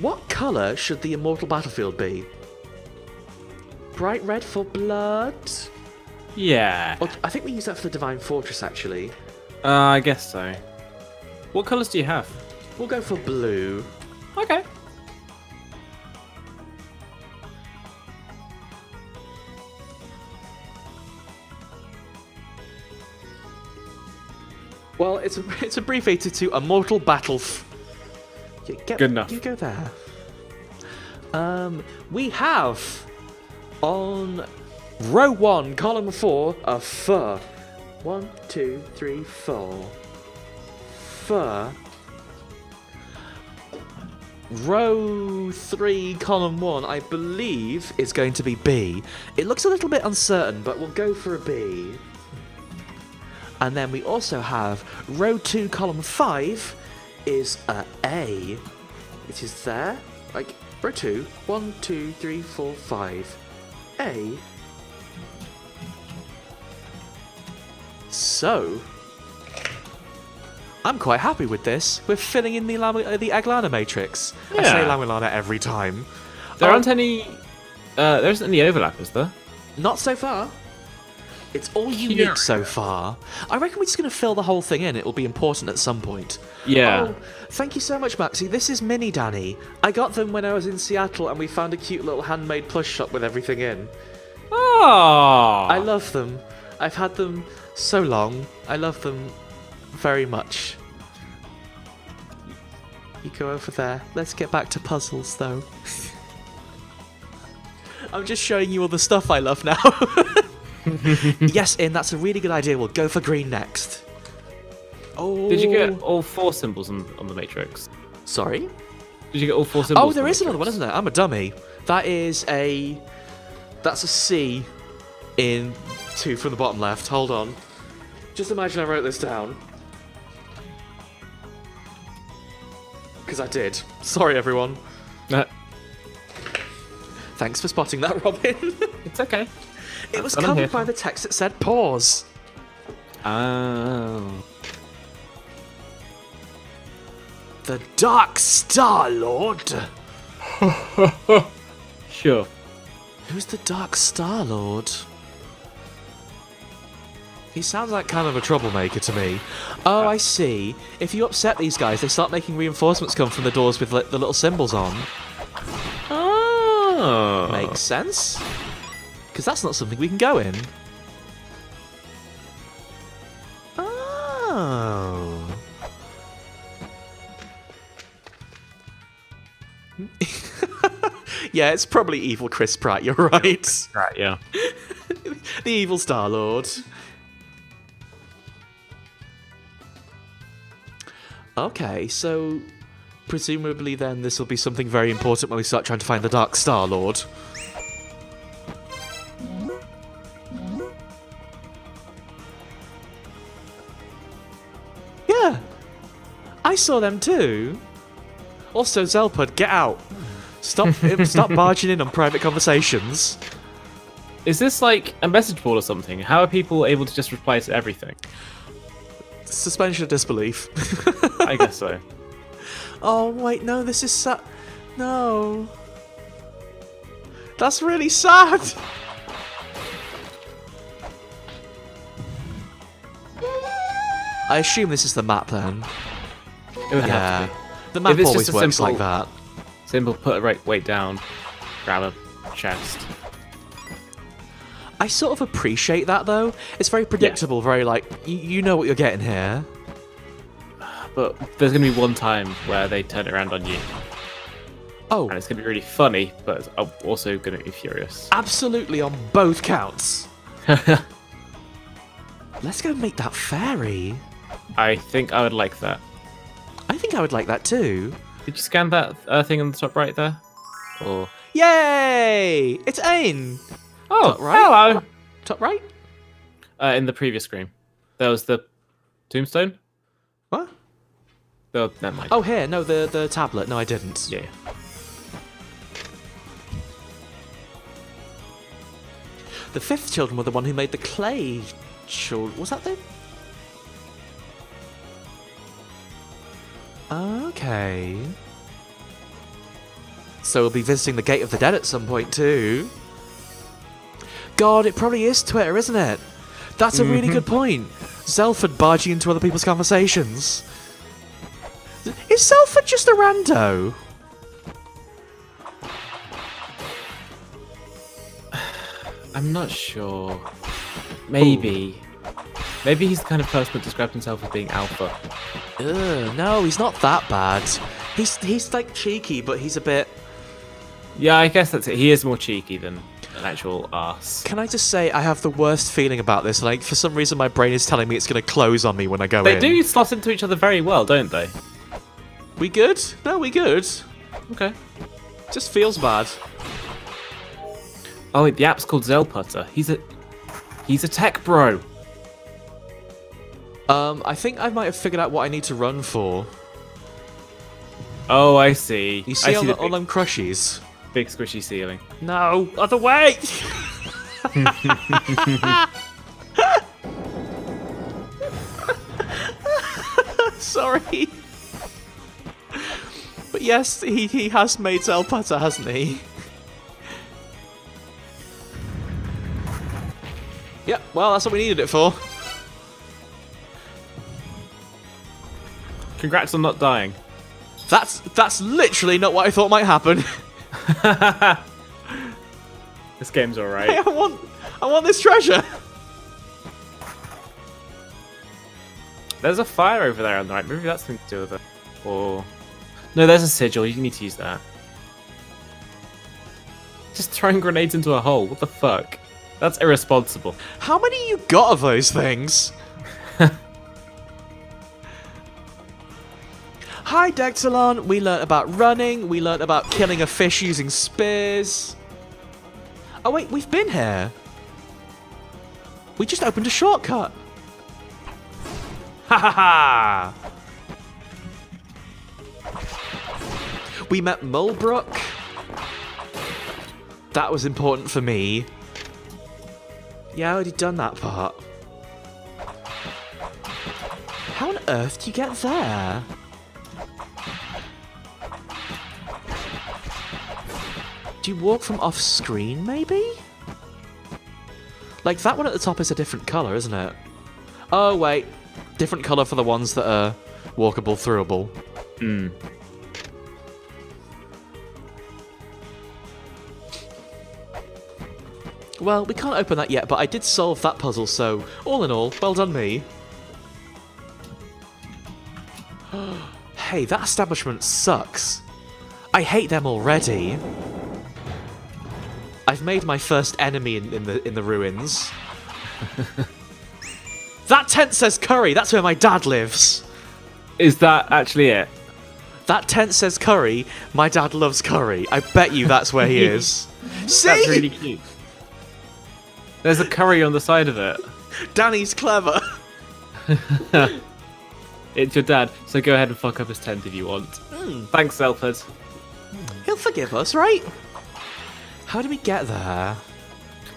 Speaker 1: What colour should the immortal battlefield be? Bright red for blood?
Speaker 2: Yeah.
Speaker 1: Or, I think we use that for the Divine Fortress, actually.
Speaker 2: I guess so. What colours do you have?
Speaker 1: We'll go for blue.
Speaker 2: Okay.
Speaker 1: Well, it's abbreviated to Immortal Battle.
Speaker 2: Good enough.
Speaker 1: You go there. We have on row 1, column 4, a fur. 1, 2, 3, 4. Fur. Row 3, column 1, I believe, is going to be B. It looks a little bit uncertain, but we'll go for a B. And then we also have row 2, column 5 is a A. It is there. Like, row 2, 1, 2, 3, 4, 5. A. So, I'm quite happy with this. We're filling in the Aglana matrix. I say
Speaker 2: Yeah.
Speaker 1: La-Mulana every time.
Speaker 2: There aren't any. There isn't any overlap, is there?
Speaker 1: Not so far. It's all unique so far. I reckon we're just going to fill the whole thing in. It will be important at some point.
Speaker 2: Yeah.
Speaker 1: Oh, thank you so much, Maxie. This is Mini Danny. I got them when I was in Seattle and we found a cute little handmade plush shop with everything in.
Speaker 2: Oh.
Speaker 1: I love them. I've had them so long. I love them very much. You go over there. Let's get back to puzzles, though. I'm just showing you all the stuff I love now. Yes, In, that's a really good idea. We'll go for green next. Oh.
Speaker 2: Did you get all 4 symbols on the matrix?
Speaker 1: Sorry?
Speaker 2: Did you get all 4 symbols?
Speaker 1: Oh, there is another one, isn't there? I'm a dummy. That's a C in 2 from the bottom left. Hold on. Just imagine I wrote this down. Because I did. Sorry, everyone. Thanks for spotting that, Robin.
Speaker 2: It's okay.
Speaker 1: It was
Speaker 2: That's what I'm here
Speaker 1: covered by the text that said pause.
Speaker 2: Oh.
Speaker 1: The Dark Star Lord.
Speaker 2: Sure.
Speaker 1: Who's the Dark Star Lord? He sounds like kind of a troublemaker to me. Oh, I see. If you upset these guys, they start making reinforcements come from the doors with the little symbols on.
Speaker 2: Oh.
Speaker 1: Makes sense. Because that's not something we can go in. Oh. Yeah, it's probably evil Chris Pratt, you're right.
Speaker 2: Right, yeah.
Speaker 1: The evil Star-Lord. Okay, so presumably then this will be something very important when we start trying to find the Dark Star-Lord. Yeah, I saw them too. Also, Zelpud, get out. Stop barging in on private conversations.
Speaker 2: Is this like a message board or something? How are people able to just reply to everything?
Speaker 1: Suspension of disbelief.
Speaker 2: I guess so.
Speaker 1: Oh, wait, no, this is sad. No. That's really sad. I assume this is the map then.
Speaker 2: It would have to be.
Speaker 1: The map
Speaker 2: If it's
Speaker 1: always
Speaker 2: just a
Speaker 1: works
Speaker 2: simple-
Speaker 1: like that.
Speaker 2: Simple, put a weight down, grab a chest.
Speaker 1: I sort of appreciate that though. It's very predictable, very like, you know what you're getting here.
Speaker 2: But there's going to be one time where they turn it around on you.
Speaker 1: Oh,
Speaker 2: And it's going to be really funny, but I'm also going to be furious.
Speaker 1: absolutely on both counts. Let's go make that fairy.
Speaker 2: I think I would like that.
Speaker 1: I think I would like that too.
Speaker 2: Did you scan that thing on the top right there? Or
Speaker 1: Yay! It's Ain!
Speaker 2: oh,
Speaker 1: Top right?
Speaker 2: hello!
Speaker 1: Top right?
Speaker 2: In the previous screen, there was the tombstone.
Speaker 1: What?
Speaker 2: Oh, never mind.
Speaker 1: Oh, here. No, the tablet. No, I didn't.
Speaker 2: Yeah.
Speaker 1: The fifth children were the one who made the clay children. Was that them? Okay. So we'll be visiting the Gate of the Dead at some point too. God, it probably is Twitter, isn't it? That's a really good point. Zelford barging into other people's conversations. Is Zelford just a rando?
Speaker 2: I'm not sure. Maybe. Maybe he's the kind of person that described himself as being alpha.
Speaker 1: Ugh, no, he's not that bad. He's like cheeky, but he's a bit...
Speaker 2: Yeah, I guess that's it. He is more cheeky than an actual arse.
Speaker 1: Can I just say, I have the worst feeling about this. Like, for some reason, my brain is telling me it's going to close on me when I go in.
Speaker 2: They do slot into each other very well, don't they?
Speaker 1: We good? No, we good.
Speaker 2: Okay.
Speaker 1: Just feels bad.
Speaker 2: Oh, wait, the app's called Zelputter. He's a tech bro.
Speaker 1: I think I might have figured out what I need to run for.
Speaker 2: Oh, I see.
Speaker 1: You see,
Speaker 2: I see
Speaker 1: all them crushies?
Speaker 2: big squishy ceiling.
Speaker 1: No, other way! Sorry. But yes, he has made Zelputter, hasn't he? Yep, well, that's what we needed it for.
Speaker 2: Congrats on not dying.
Speaker 1: That's literally not what I thought might happen.
Speaker 2: This game's alright.
Speaker 1: Hey, I want this treasure.
Speaker 2: There's a fire over there on the right. Maybe that's something to do with it. Or no, there's a sigil. You need to use that. Just throwing grenades into a hole. What the fuck? That's irresponsible.
Speaker 1: How many you got of those things? Hi, Dexalon. We learnt about running. We learnt about killing a fish using spears. Oh, wait, we've been here. We just opened a shortcut. Ha ha ha! We met Mulbruk. That was important for me. Yeah, I already done that part. How on earth do you get there? Do you walk from off screen, maybe? Like, that one at the top is a different colour, isn't it? Oh, wait. Different colour for the ones that are walkable, throughable.
Speaker 2: Hmm.
Speaker 1: Well, we can't open that yet, but I did solve that puzzle, so all in all, well done me. Hey, that establishment sucks. I hate them already. I've made my first enemy in the ruins. That tent says curry. That's where my dad lives.
Speaker 2: Is that actually it?
Speaker 1: That tent says curry. My dad loves curry. I bet you that's where he is. See?
Speaker 2: That's really cute. There's a curry on the side of it.
Speaker 1: Danny's clever.
Speaker 2: It's your dad, so go ahead and fuck up his tent if you want. Thanks, Zelford.
Speaker 1: He'll forgive us, right? How do we get there?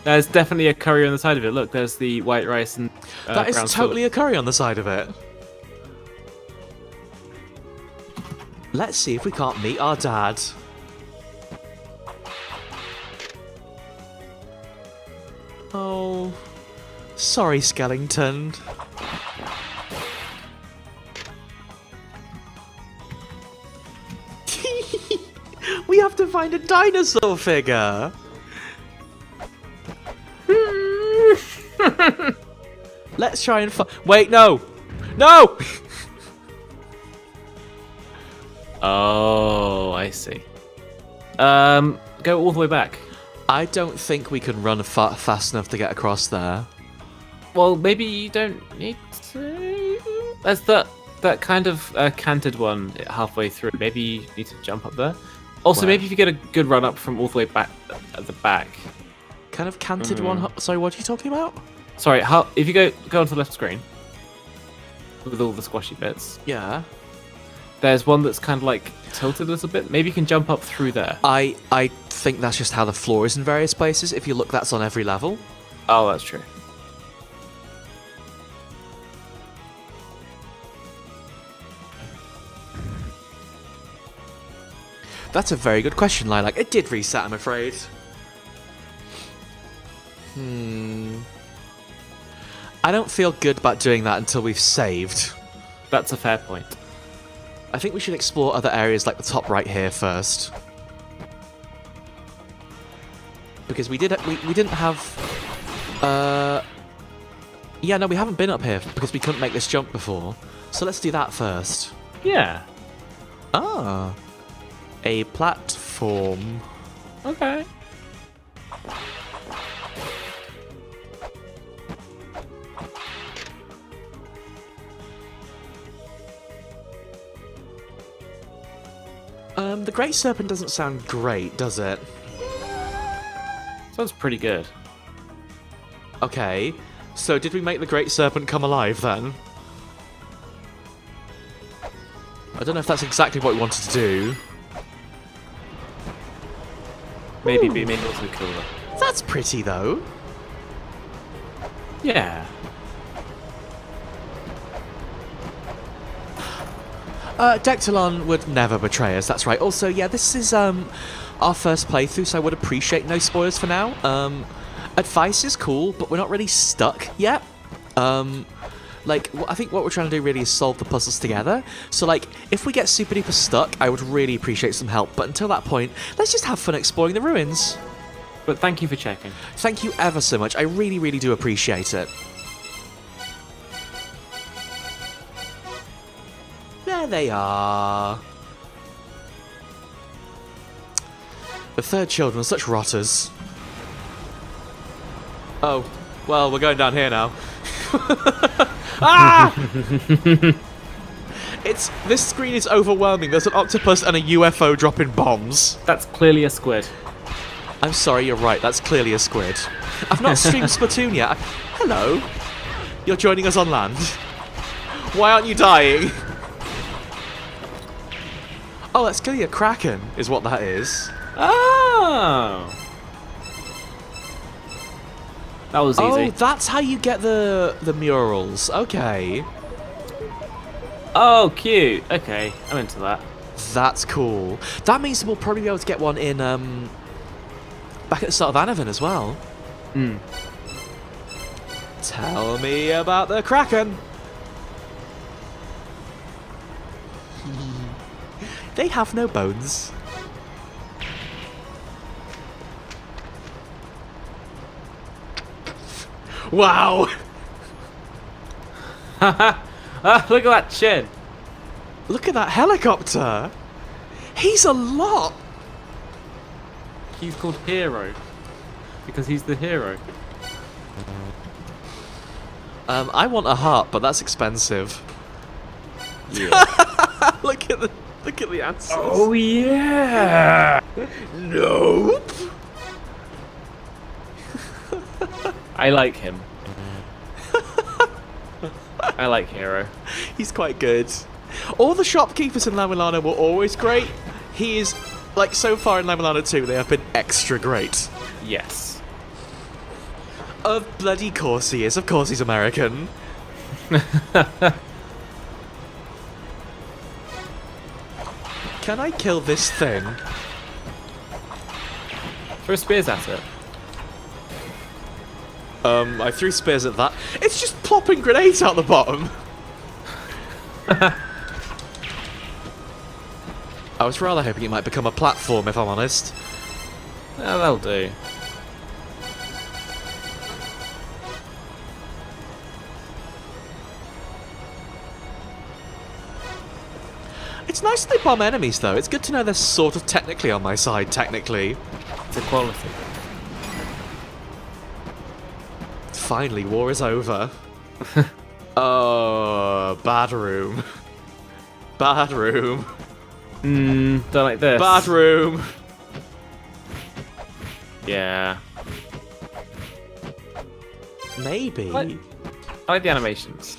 Speaker 2: There's definitely a curry on the side of it. Look, there's the white rice and
Speaker 1: That is
Speaker 2: ground
Speaker 1: totally
Speaker 2: salt.
Speaker 1: a curry on the side of it. Let's see if we can't meet our dad. Oh, sorry, Skellington. We have to find a dinosaur figure. Let's try and wait, no! No!
Speaker 2: Oh, I see. Go all the way back.
Speaker 1: I don't think we can run fast enough to get across there.
Speaker 2: Well, maybe you don't need to. There's that kind of canted one halfway through. Maybe you need to jump up there. Also,
Speaker 1: Where?
Speaker 2: maybe if you get a good run up from all the way back at the back.
Speaker 1: Kind of canted one. Sorry, what are you talking about?
Speaker 2: Sorry, if you go onto the left screen with all the squashy bits,
Speaker 1: Yeah.
Speaker 2: there's one that's kind of like tilted a little bit. Maybe you can jump up through there.
Speaker 1: I think that's just how the floor is in various places. If you look, that's on every level.
Speaker 2: Oh, that's true.
Speaker 1: That's a very good question, Lilac. It did reset, I'm afraid. I don't feel good about doing that until we've saved.
Speaker 2: That's a fair point.
Speaker 1: I think we should explore other areas like the top right here first. Because we didn't have... yeah, no, we haven't been up here because we couldn't make this jump before. So let's do that first.
Speaker 2: Yeah.
Speaker 1: Ah. A platform.
Speaker 2: Okay.
Speaker 1: The Great Serpent doesn't sound great, does it?
Speaker 2: Sounds pretty good.
Speaker 1: Okay. So did we make the Great Serpent come alive then? I don't know if that's exactly what we wanted to do.
Speaker 2: Maybe be made also cooler.
Speaker 1: That's pretty though.
Speaker 2: Yeah.
Speaker 1: Dectalon would never betray us, that's right. Also, yeah, this is our first playthrough, so I would appreciate no spoilers for now. Advice is cool, but we're not really stuck yet. Like, I think what we're trying to do really is solve the puzzles together. So, like, if we get super duper stuck, I would really appreciate some help. But until that point, let's just have fun exploring the ruins.
Speaker 2: But thank you for checking.
Speaker 1: Thank you ever so much. I really, really do appreciate it. There they are. The third children are such rotters. Oh, well, we're going down here now. Ah! This screen is overwhelming. There's an octopus and a UFO dropping bombs.
Speaker 2: That's clearly a squid.
Speaker 1: I'm sorry, you're right. That's clearly a squid. I've not streamed Splatoon yet. Hello. You're joining us on land. Why aren't you dying? Oh, that's clearly a kraken, is what that is.
Speaker 2: Oh. That was easy.
Speaker 1: Oh, that's how you get the murals. Okay.
Speaker 2: Oh, cute. Okay, I'm into that.
Speaker 1: That's cool. That means we'll probably be able to get one in back at the start of Anavan as well.
Speaker 2: Hmm.
Speaker 1: Tell me about the kraken. They have no bones. Wow!
Speaker 2: Look at that chin.
Speaker 1: Look at that helicopter. He's a lot.
Speaker 2: He's called Hero because he's the hero.
Speaker 1: I want a heart, but that's expensive.
Speaker 2: Yeah.
Speaker 1: Look at the answers.
Speaker 2: Oh yeah.
Speaker 1: Nope.
Speaker 2: I like him. I like Hero.
Speaker 1: He's quite good. All the shopkeepers in La-Mulana were always great. He is, like, so far in La-Mulana 2, they have been extra great.
Speaker 2: Yes.
Speaker 1: Of bloody course he is. Of course he's American. Can I kill this thing?
Speaker 2: Throw spears at it.
Speaker 1: I threw spears at that. It's just plopping grenades out the bottom. I was rather hoping it might become a platform, if I'm honest.
Speaker 2: Yeah, that'll do.
Speaker 1: It's nice that they bomb enemies, though. It's good to know they're sort of technically on my side, technically.
Speaker 2: It's equality.
Speaker 1: Finally, war is over. Oh, bad room. Bad room.
Speaker 2: Don't like this.
Speaker 1: Bad room.
Speaker 2: Yeah.
Speaker 1: Maybe.
Speaker 2: I like the animations.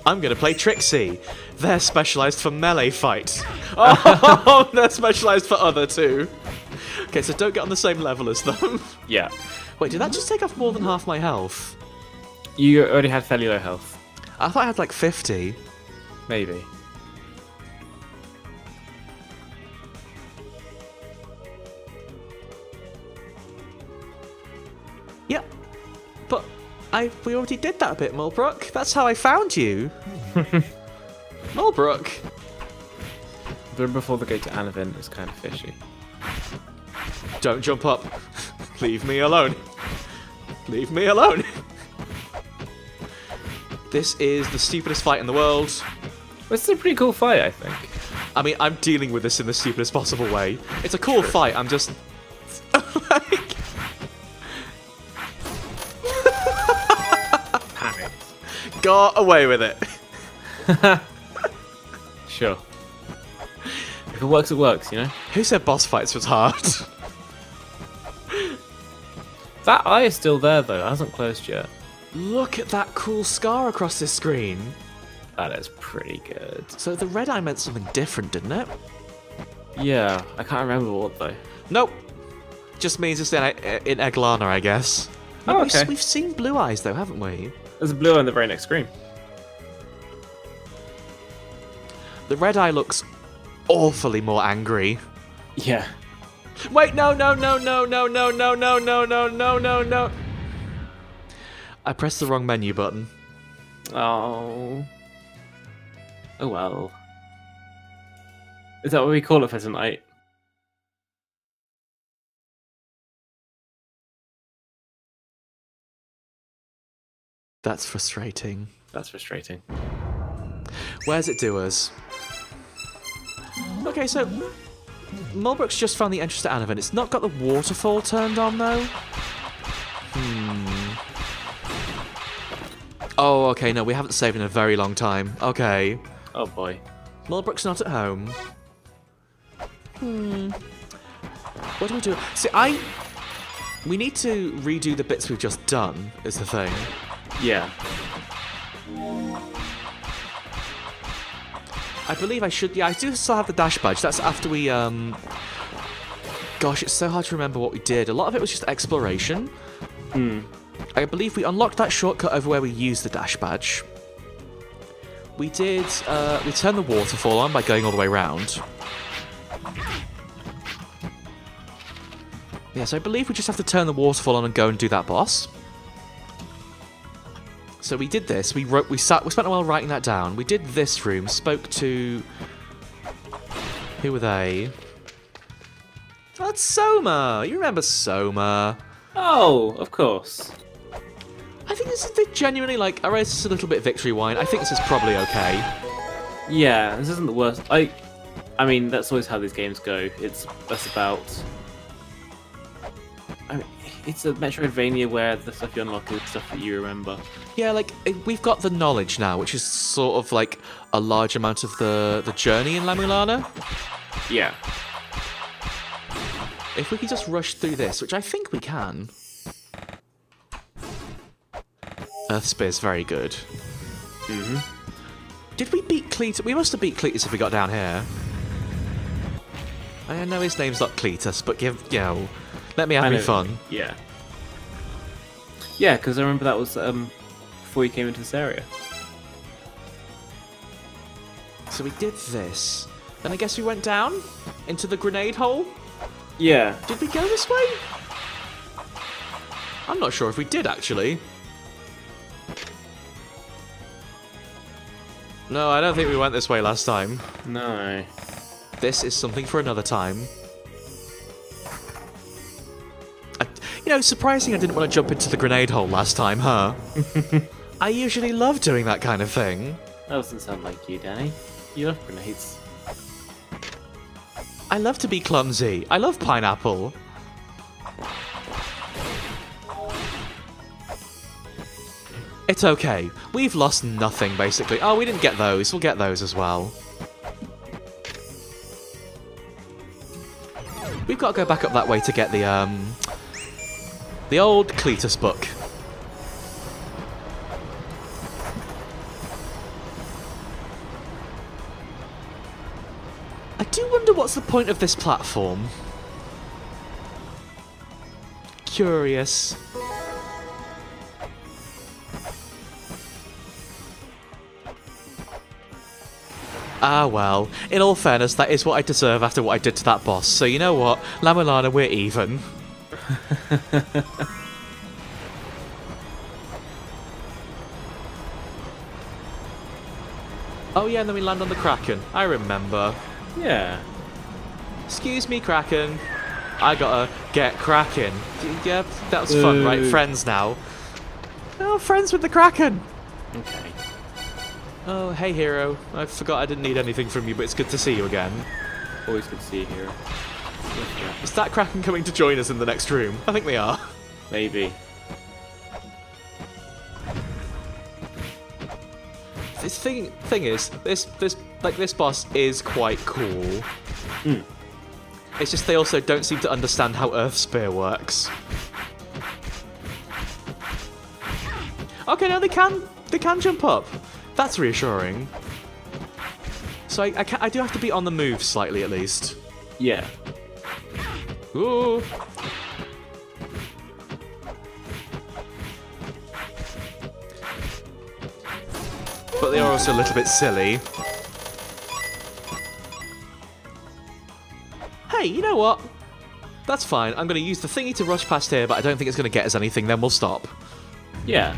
Speaker 1: I'm gonna play Trixie. They're specialized for melee fights. Oh, they're specialized for other too. Okay, so don't get on the same level as them.
Speaker 2: Yeah.
Speaker 1: Wait, did that just take off more than half my health?
Speaker 2: You already had fairly low health.
Speaker 1: I thought I had like 50.
Speaker 2: Maybe.
Speaker 1: Yeah, but we already did that bit, Mulbruk. That's how I found you. Mulbruk.
Speaker 2: The room before the gate to Anavin is kind of fishy.
Speaker 1: Don't jump up. Leave me alone. Leave me alone. This is the stupidest fight in the world.
Speaker 2: It's a pretty cool fight, I think.
Speaker 1: I mean, I'm dealing with this in the stupidest possible way. It's a cool fight, I'm just... like...
Speaker 2: Panic.
Speaker 1: Got away with it.
Speaker 2: Sure. If it works, it works, you know?
Speaker 1: Who said boss fights was hard?
Speaker 2: That eye is still there, though. It hasn't closed yet.
Speaker 1: Look at that cool scar across this screen.
Speaker 2: That is pretty good.
Speaker 1: So the red eye meant something different, didn't it?
Speaker 2: Yeah, I can't remember what, though.
Speaker 1: Nope. Just means it's in La-Mulana, I guess.
Speaker 2: Oh, okay.
Speaker 1: We've seen blue eyes, though, haven't we?
Speaker 2: There's a blue eye on the very next screen.
Speaker 1: The red eye looks awfully more angry.
Speaker 2: Yeah.
Speaker 1: Wait, no. I pressed the wrong menu button.
Speaker 2: Oh. Oh well. Is that what we call it for tonight?
Speaker 1: That's frustrating.
Speaker 2: That's frustrating.
Speaker 1: Where's it do us? Okay, so Mulbruk's just found the entrance to Anavin. It's not got the waterfall turned on, though. Oh, okay, no, we haven't saved in a very long time. Okay.
Speaker 2: Oh boy.
Speaker 1: Mulbruk's not at home. What do we do? See, we need to redo the bits we've just done, is the thing.
Speaker 2: Yeah.
Speaker 1: I believe I should... Yeah, I do still have the dash badge. That's after we, Gosh, it's so hard to remember what we did. A lot of it was just exploration. I believe we unlocked that shortcut over where we used the dash badge. We did... we turned the waterfall on by going all the way around. Yeah, so I believe we just have to turn the waterfall on and go and do that boss. So we did this. We spent a while writing that down. We did this room. Spoke to... Who were they? Oh, that's Soma. You remember Soma?
Speaker 2: Oh, of course.
Speaker 1: I think this is genuinely like... Alright, this is a little bit victory wine. I think this is probably okay.
Speaker 2: Yeah, this isn't the worst. I mean, that's always how these games go. That's about... I mean, it's a Metroidvania where the stuff you unlock is stuff that you remember.
Speaker 1: Yeah, like, we've got the knowledge now, which is sort of like a large amount of the journey in La-Mulana.
Speaker 2: Yeah.
Speaker 1: If we could just rush through this, which I think we can. Earth Spear's very good. Did we beat Cletus? We must have beat Cletus if we got down here. I know his name's not Cletus, but let me have me fun.
Speaker 2: Yeah. Yeah, because I remember that was before you came into this area.
Speaker 1: So we did this. Then I guess we went down into the grenade hole.
Speaker 2: Yeah.
Speaker 1: Did we go this way? I'm not sure if we did, actually. No, I don't think we went this way last time.
Speaker 2: No.
Speaker 1: This is something for another time. Surprising I didn't want to jump into the grenade hole last time, huh? I usually love doing that kind of thing.
Speaker 2: That doesn't sound like you, Danny. You love grenades.
Speaker 1: I love to be clumsy. I love pineapple. It's okay. We've lost nothing, basically. Oh, we didn't get those. We'll get those as well. We've got to go back up that way to get the old Cletus book. I do wonder what's the point of this platform. Curious. Ah well, in all fairness, that is what I deserve after what I did to that boss, so you know what? La-Mulana, we're even. Oh yeah, and then we land on the Kraken. I remember.
Speaker 2: Yeah.
Speaker 1: Excuse me, Kraken. I gotta get Kraken. Yeah, that was fun, right? Friends now. Oh, friends with the Kraken.
Speaker 2: Okay.
Speaker 1: Oh, hey, hero. I forgot I didn't need anything from you, but it's good to see you again.
Speaker 2: Always good to see you here.
Speaker 1: Is that Kraken coming to join us in the next room? I think they are.
Speaker 2: Maybe.
Speaker 1: This thing is, this boss is quite cool. It's just they also don't seem to understand how Earth Spear works. Okay, no, they can jump up. That's reassuring. So I do have to be on the move slightly at least.
Speaker 2: Yeah.
Speaker 1: Ooh. But they are also a little bit silly. Hey, you know what? That's fine. I'm going to use the thingy to rush past here, but I don't think it's going to get us anything. Then we'll stop.
Speaker 2: Yeah.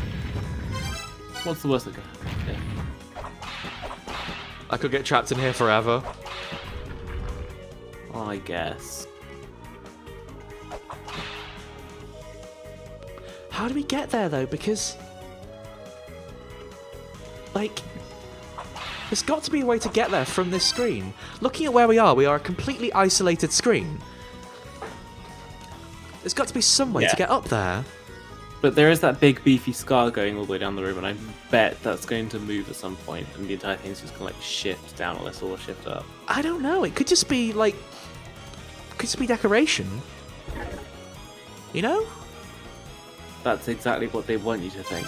Speaker 2: What's the worst that could happen?
Speaker 1: I could get trapped in here forever.
Speaker 2: I guess.
Speaker 1: How do we get there, though? Because, like, there's got to be a way to get there from this screen. Looking at where we are a completely isolated screen. There's got to be some way to get up there.
Speaker 2: But there is that big beefy scar going all the way down the room, and I bet that's going to move at some point, and the entire thing's just going to, like, shift down unless or shift up.
Speaker 1: I don't know. It could just be, like, decoration. You know?
Speaker 2: That's exactly what they want you to think.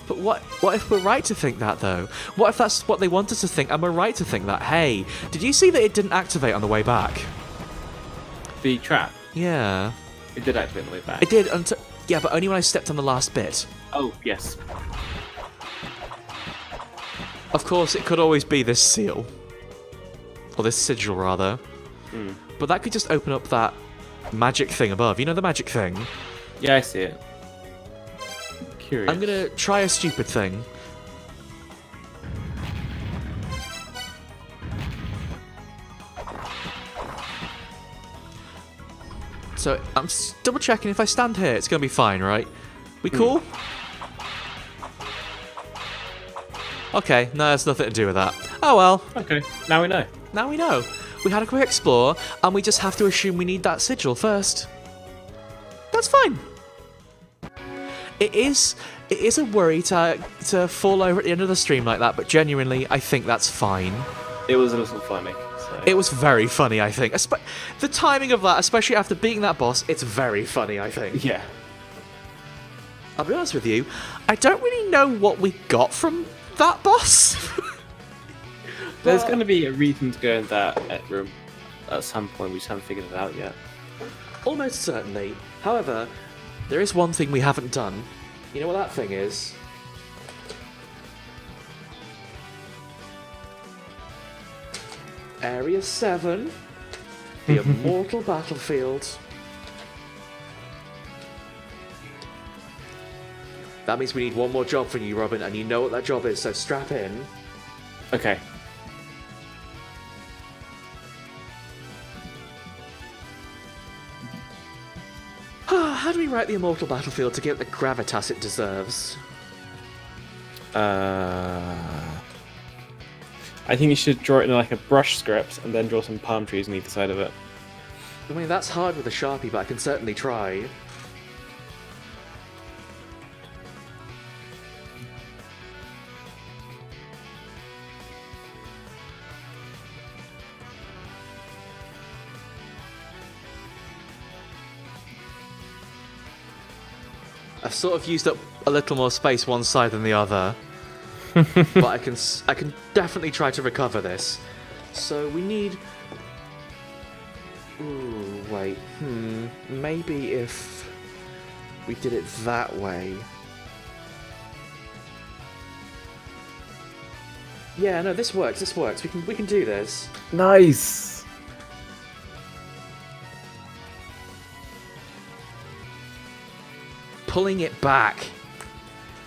Speaker 1: But what if we're right to think that, though? What if that's what they want us to think, and we're right to think that? Hey, did you see that it didn't activate on the way back?
Speaker 2: The trap.
Speaker 1: Yeah.
Speaker 2: It did activate on the way back.
Speaker 1: It did, yeah, but only when I stepped on the last bit.
Speaker 2: Oh, yes.
Speaker 1: Of course, it could always be this seal. Or this sigil, rather. But that could just open up that magic thing above. You know the magic thing?
Speaker 2: Yeah, I see it. Curious.
Speaker 1: I'm gonna try a stupid thing. So, I'm double checking if I stand here, it's gonna be fine, right? We cool? Okay, no, there's nothing to do with that. Oh well.
Speaker 2: Okay, now we know.
Speaker 1: Now we know. We had a quick explore, and we just have to assume we need that sigil first. That's fine. It is a worry to fall over at the end of the stream like that, but genuinely, I think that's fine.
Speaker 2: It was a little funny. So.
Speaker 1: It was very funny, I think. The timing of that, especially after beating that boss, it's very funny, I think.
Speaker 2: Yeah.
Speaker 1: I'll be honest with you, I don't really know what we got from that boss.
Speaker 2: There's going to be a reason to go in that room at some point. We just haven't figured it out yet.
Speaker 1: Almost certainly. However, there is one thing we haven't done. You know what that thing is? Area 7. The Immortal Battlefield. That means we need one more job from you, Robin, and you know what that job is, so strap in.
Speaker 2: Okay.
Speaker 1: How do we write the Immortal Battlefield to give it the gravitas it deserves?
Speaker 2: I think you should draw it in like a brush script and then draw some palm trees on either side of it.
Speaker 1: I mean, that's hard with a Sharpie, but I can certainly try. I've sort of used up a little more space one side than the other. But I can definitely try to recover this. So we need... Ooh, wait. Maybe if we did it that way. Yeah, no, this works. This works. We can do this.
Speaker 2: Nice.
Speaker 1: Pulling it back.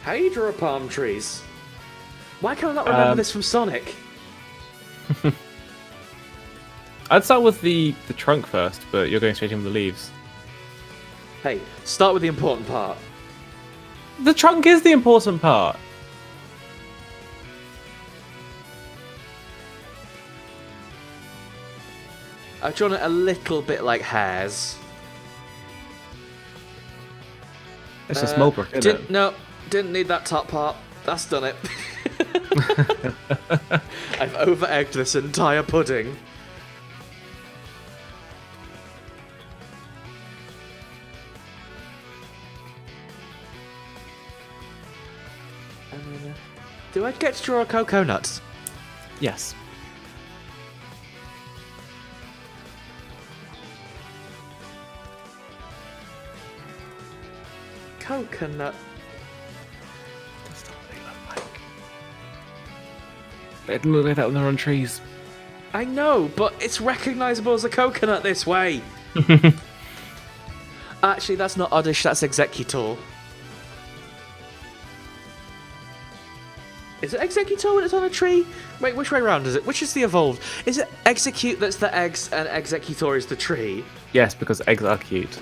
Speaker 1: How do you draw palm trees? Why can I not remember this from Sonic?
Speaker 2: I'd start with the trunk first, but you're going straight in with the leaves.
Speaker 1: Hey, start with the important part.
Speaker 2: The trunk is the important part.
Speaker 1: I've drawn it a little bit like hairs.
Speaker 2: It's just Mulbruk, isn't it?
Speaker 1: No, didn't need that top part. That's done it. I've over-egged this entire pudding. Do I get to draw a coconut?
Speaker 2: Yes.
Speaker 1: Coconut.
Speaker 2: That's not what they look like. They didn't look like that when they're on trees.
Speaker 1: I know, but it's recognisable as a coconut this way. Actually, that's not Oddish, that's Executor. Is it Executor when it's on a tree? Wait, which way around is it? Which is the evolved? Is it Execute that's the eggs and Executor is the tree?
Speaker 2: Yes, because eggs are cute.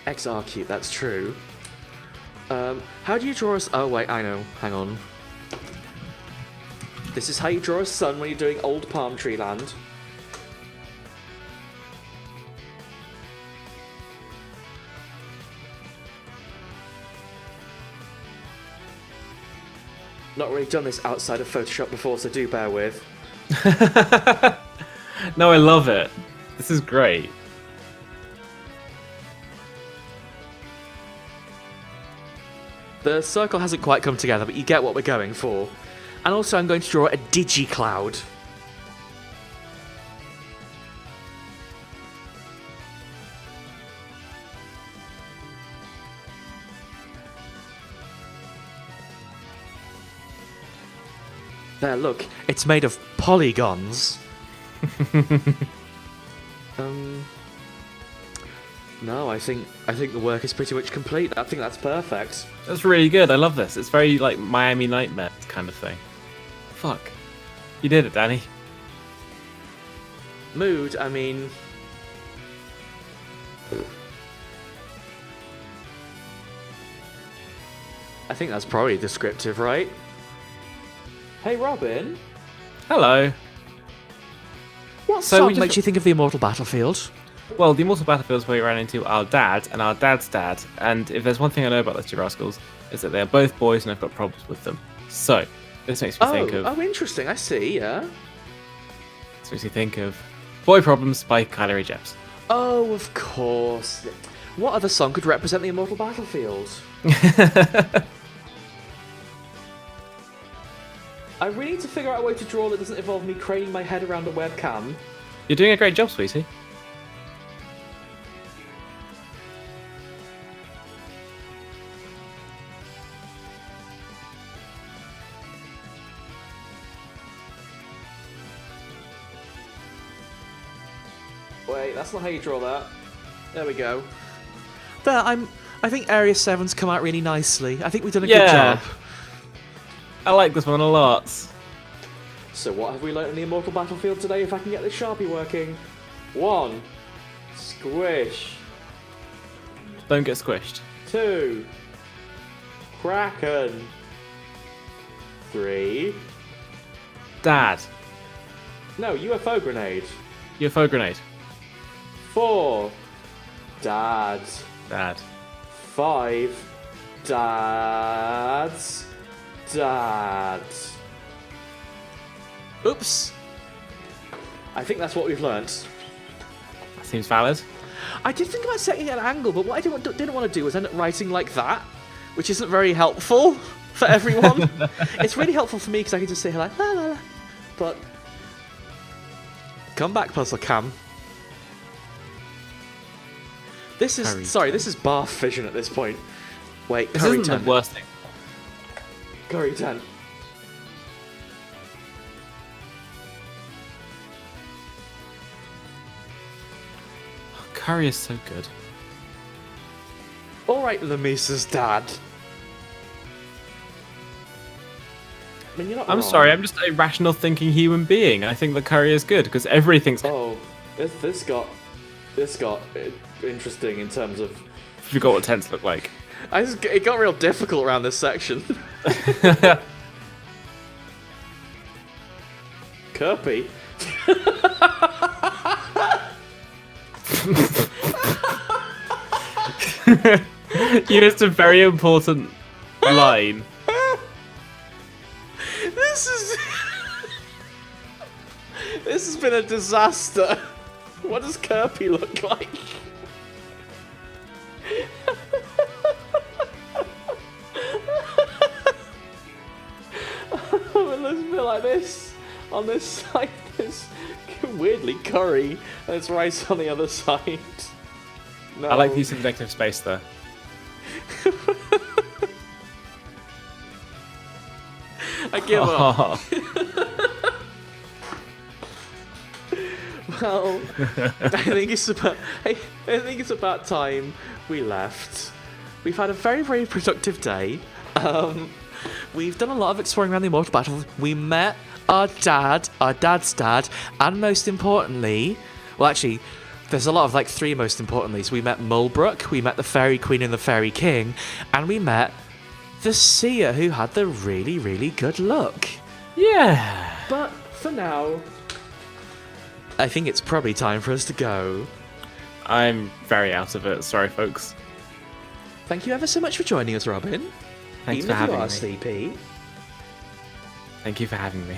Speaker 1: Eggs are cute, that's true. How do you draw us? Oh wait, I know. Hang on. This is how you draw a sun when you're doing old palm tree land. Not really done this outside of Photoshop before, so do bear with.
Speaker 2: No, I love it. This is great.
Speaker 1: The circle hasn't quite come together, but you get what we're going for. And also I'm going to draw a digi-cloud. There, look, it's made of polygons. No, I think the work is pretty much complete. I think that's perfect.
Speaker 2: That's really good. I love this. It's very like Miami Nightmare kind of thing. Fuck. You did it, Danny.
Speaker 1: Mood, I mean... I think that's probably descriptive, right? Hey, Robin.
Speaker 2: Hello.
Speaker 1: What
Speaker 2: So
Speaker 1: song
Speaker 2: we just-
Speaker 1: makes you think of the Immortal Battlefield?
Speaker 2: Well, the Immortal Battlefield is where we ran into our dad and our dad's dad. And if there's one thing I know about those two rascals, is that they're both boys and I've got problems with them. So, this makes me think of...
Speaker 1: Oh, interesting. I see, yeah.
Speaker 2: This makes me think of Boy Problems by Kylie Rae Jepsen.
Speaker 1: Oh, of course. What other song could represent the Immortal Battlefield? I really need to figure out a way to draw that doesn't involve me craning my head around a webcam.
Speaker 2: You're doing a great job, sweetie.
Speaker 1: Wait, that's not how you draw that. There we go. There, I think Area 7's come out really nicely. I think we've done a good job.
Speaker 2: I like this one a lot.
Speaker 1: So what have we learnt in the Immortal Battlefield today if I can get this Sharpie working? 1. Squish.
Speaker 2: Don't get squished.
Speaker 1: 2. Kraken. 3.
Speaker 2: Dad.
Speaker 1: No, UFO grenade.
Speaker 2: UFO grenade.
Speaker 1: 4. Dad.
Speaker 2: Dad.
Speaker 1: 5. Dads. Dad. Oops. I think that's what we've learnt.
Speaker 2: That seems valid.
Speaker 1: I did think about setting an angle, but what I didn't want to do was end up writing like that, which isn't very helpful for everyone. It's really helpful for me because I can just say like la la la. But come back, Puzzle Cam. This is this is Barf Vision at this point. Wait,
Speaker 2: This
Speaker 1: Curry
Speaker 2: isn't
Speaker 1: 10.
Speaker 2: the worst thing.
Speaker 1: Curry 10.
Speaker 2: Curry is so good.
Speaker 1: Alright, Lamisa's dad. mean, you're not
Speaker 2: I'm
Speaker 1: wrong.
Speaker 2: sorry, I'm just a rational thinking human being. I think the curry is good because everything's.
Speaker 1: Oh, this got interesting in terms of.
Speaker 2: I forgot what tents look like.
Speaker 1: It got real difficult around this section. Kirby.
Speaker 2: You missed a very important line.
Speaker 1: This has been a disaster. What does Kirby look like? It looks a bit like this. On this side, there's weirdly curry, and it's rice on the other side. No.
Speaker 2: I like the use of negative space there.
Speaker 1: I give up.
Speaker 2: Oh.
Speaker 1: Well, I think it's about time we left. We've had a very, very productive day. We've done a lot of exploring around the Immortal Battle. We met our dad's dad, and most importantly, well, actually, there's a lot of three most importantly. So we met Mulbruk, we met the Fairy Queen and the Fairy King, and we met the seer who had the really, really good look.
Speaker 2: Yeah.
Speaker 1: But for now, I think it's probably time for us to go.
Speaker 2: I'm very out of it. Sorry, folks.
Speaker 1: Thank you ever so much for joining us, Robin.
Speaker 2: Thanks
Speaker 1: Even
Speaker 2: for
Speaker 1: if you
Speaker 2: having
Speaker 1: are
Speaker 2: me.
Speaker 1: sleepy,
Speaker 2: Thank you for having me.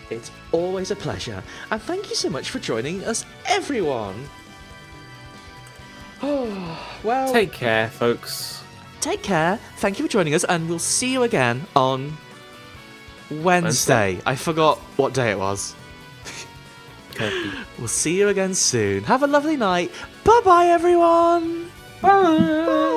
Speaker 1: it's always a pleasure. And thank you so much for joining us, everyone. Oh, well,
Speaker 2: Take care, folks.
Speaker 1: take care. Thank you for joining us, and we'll see you again on Wednesday. I forgot what day it was. We'll see you again soon. Have a lovely night. Bye-bye, everyone.
Speaker 2: Bye.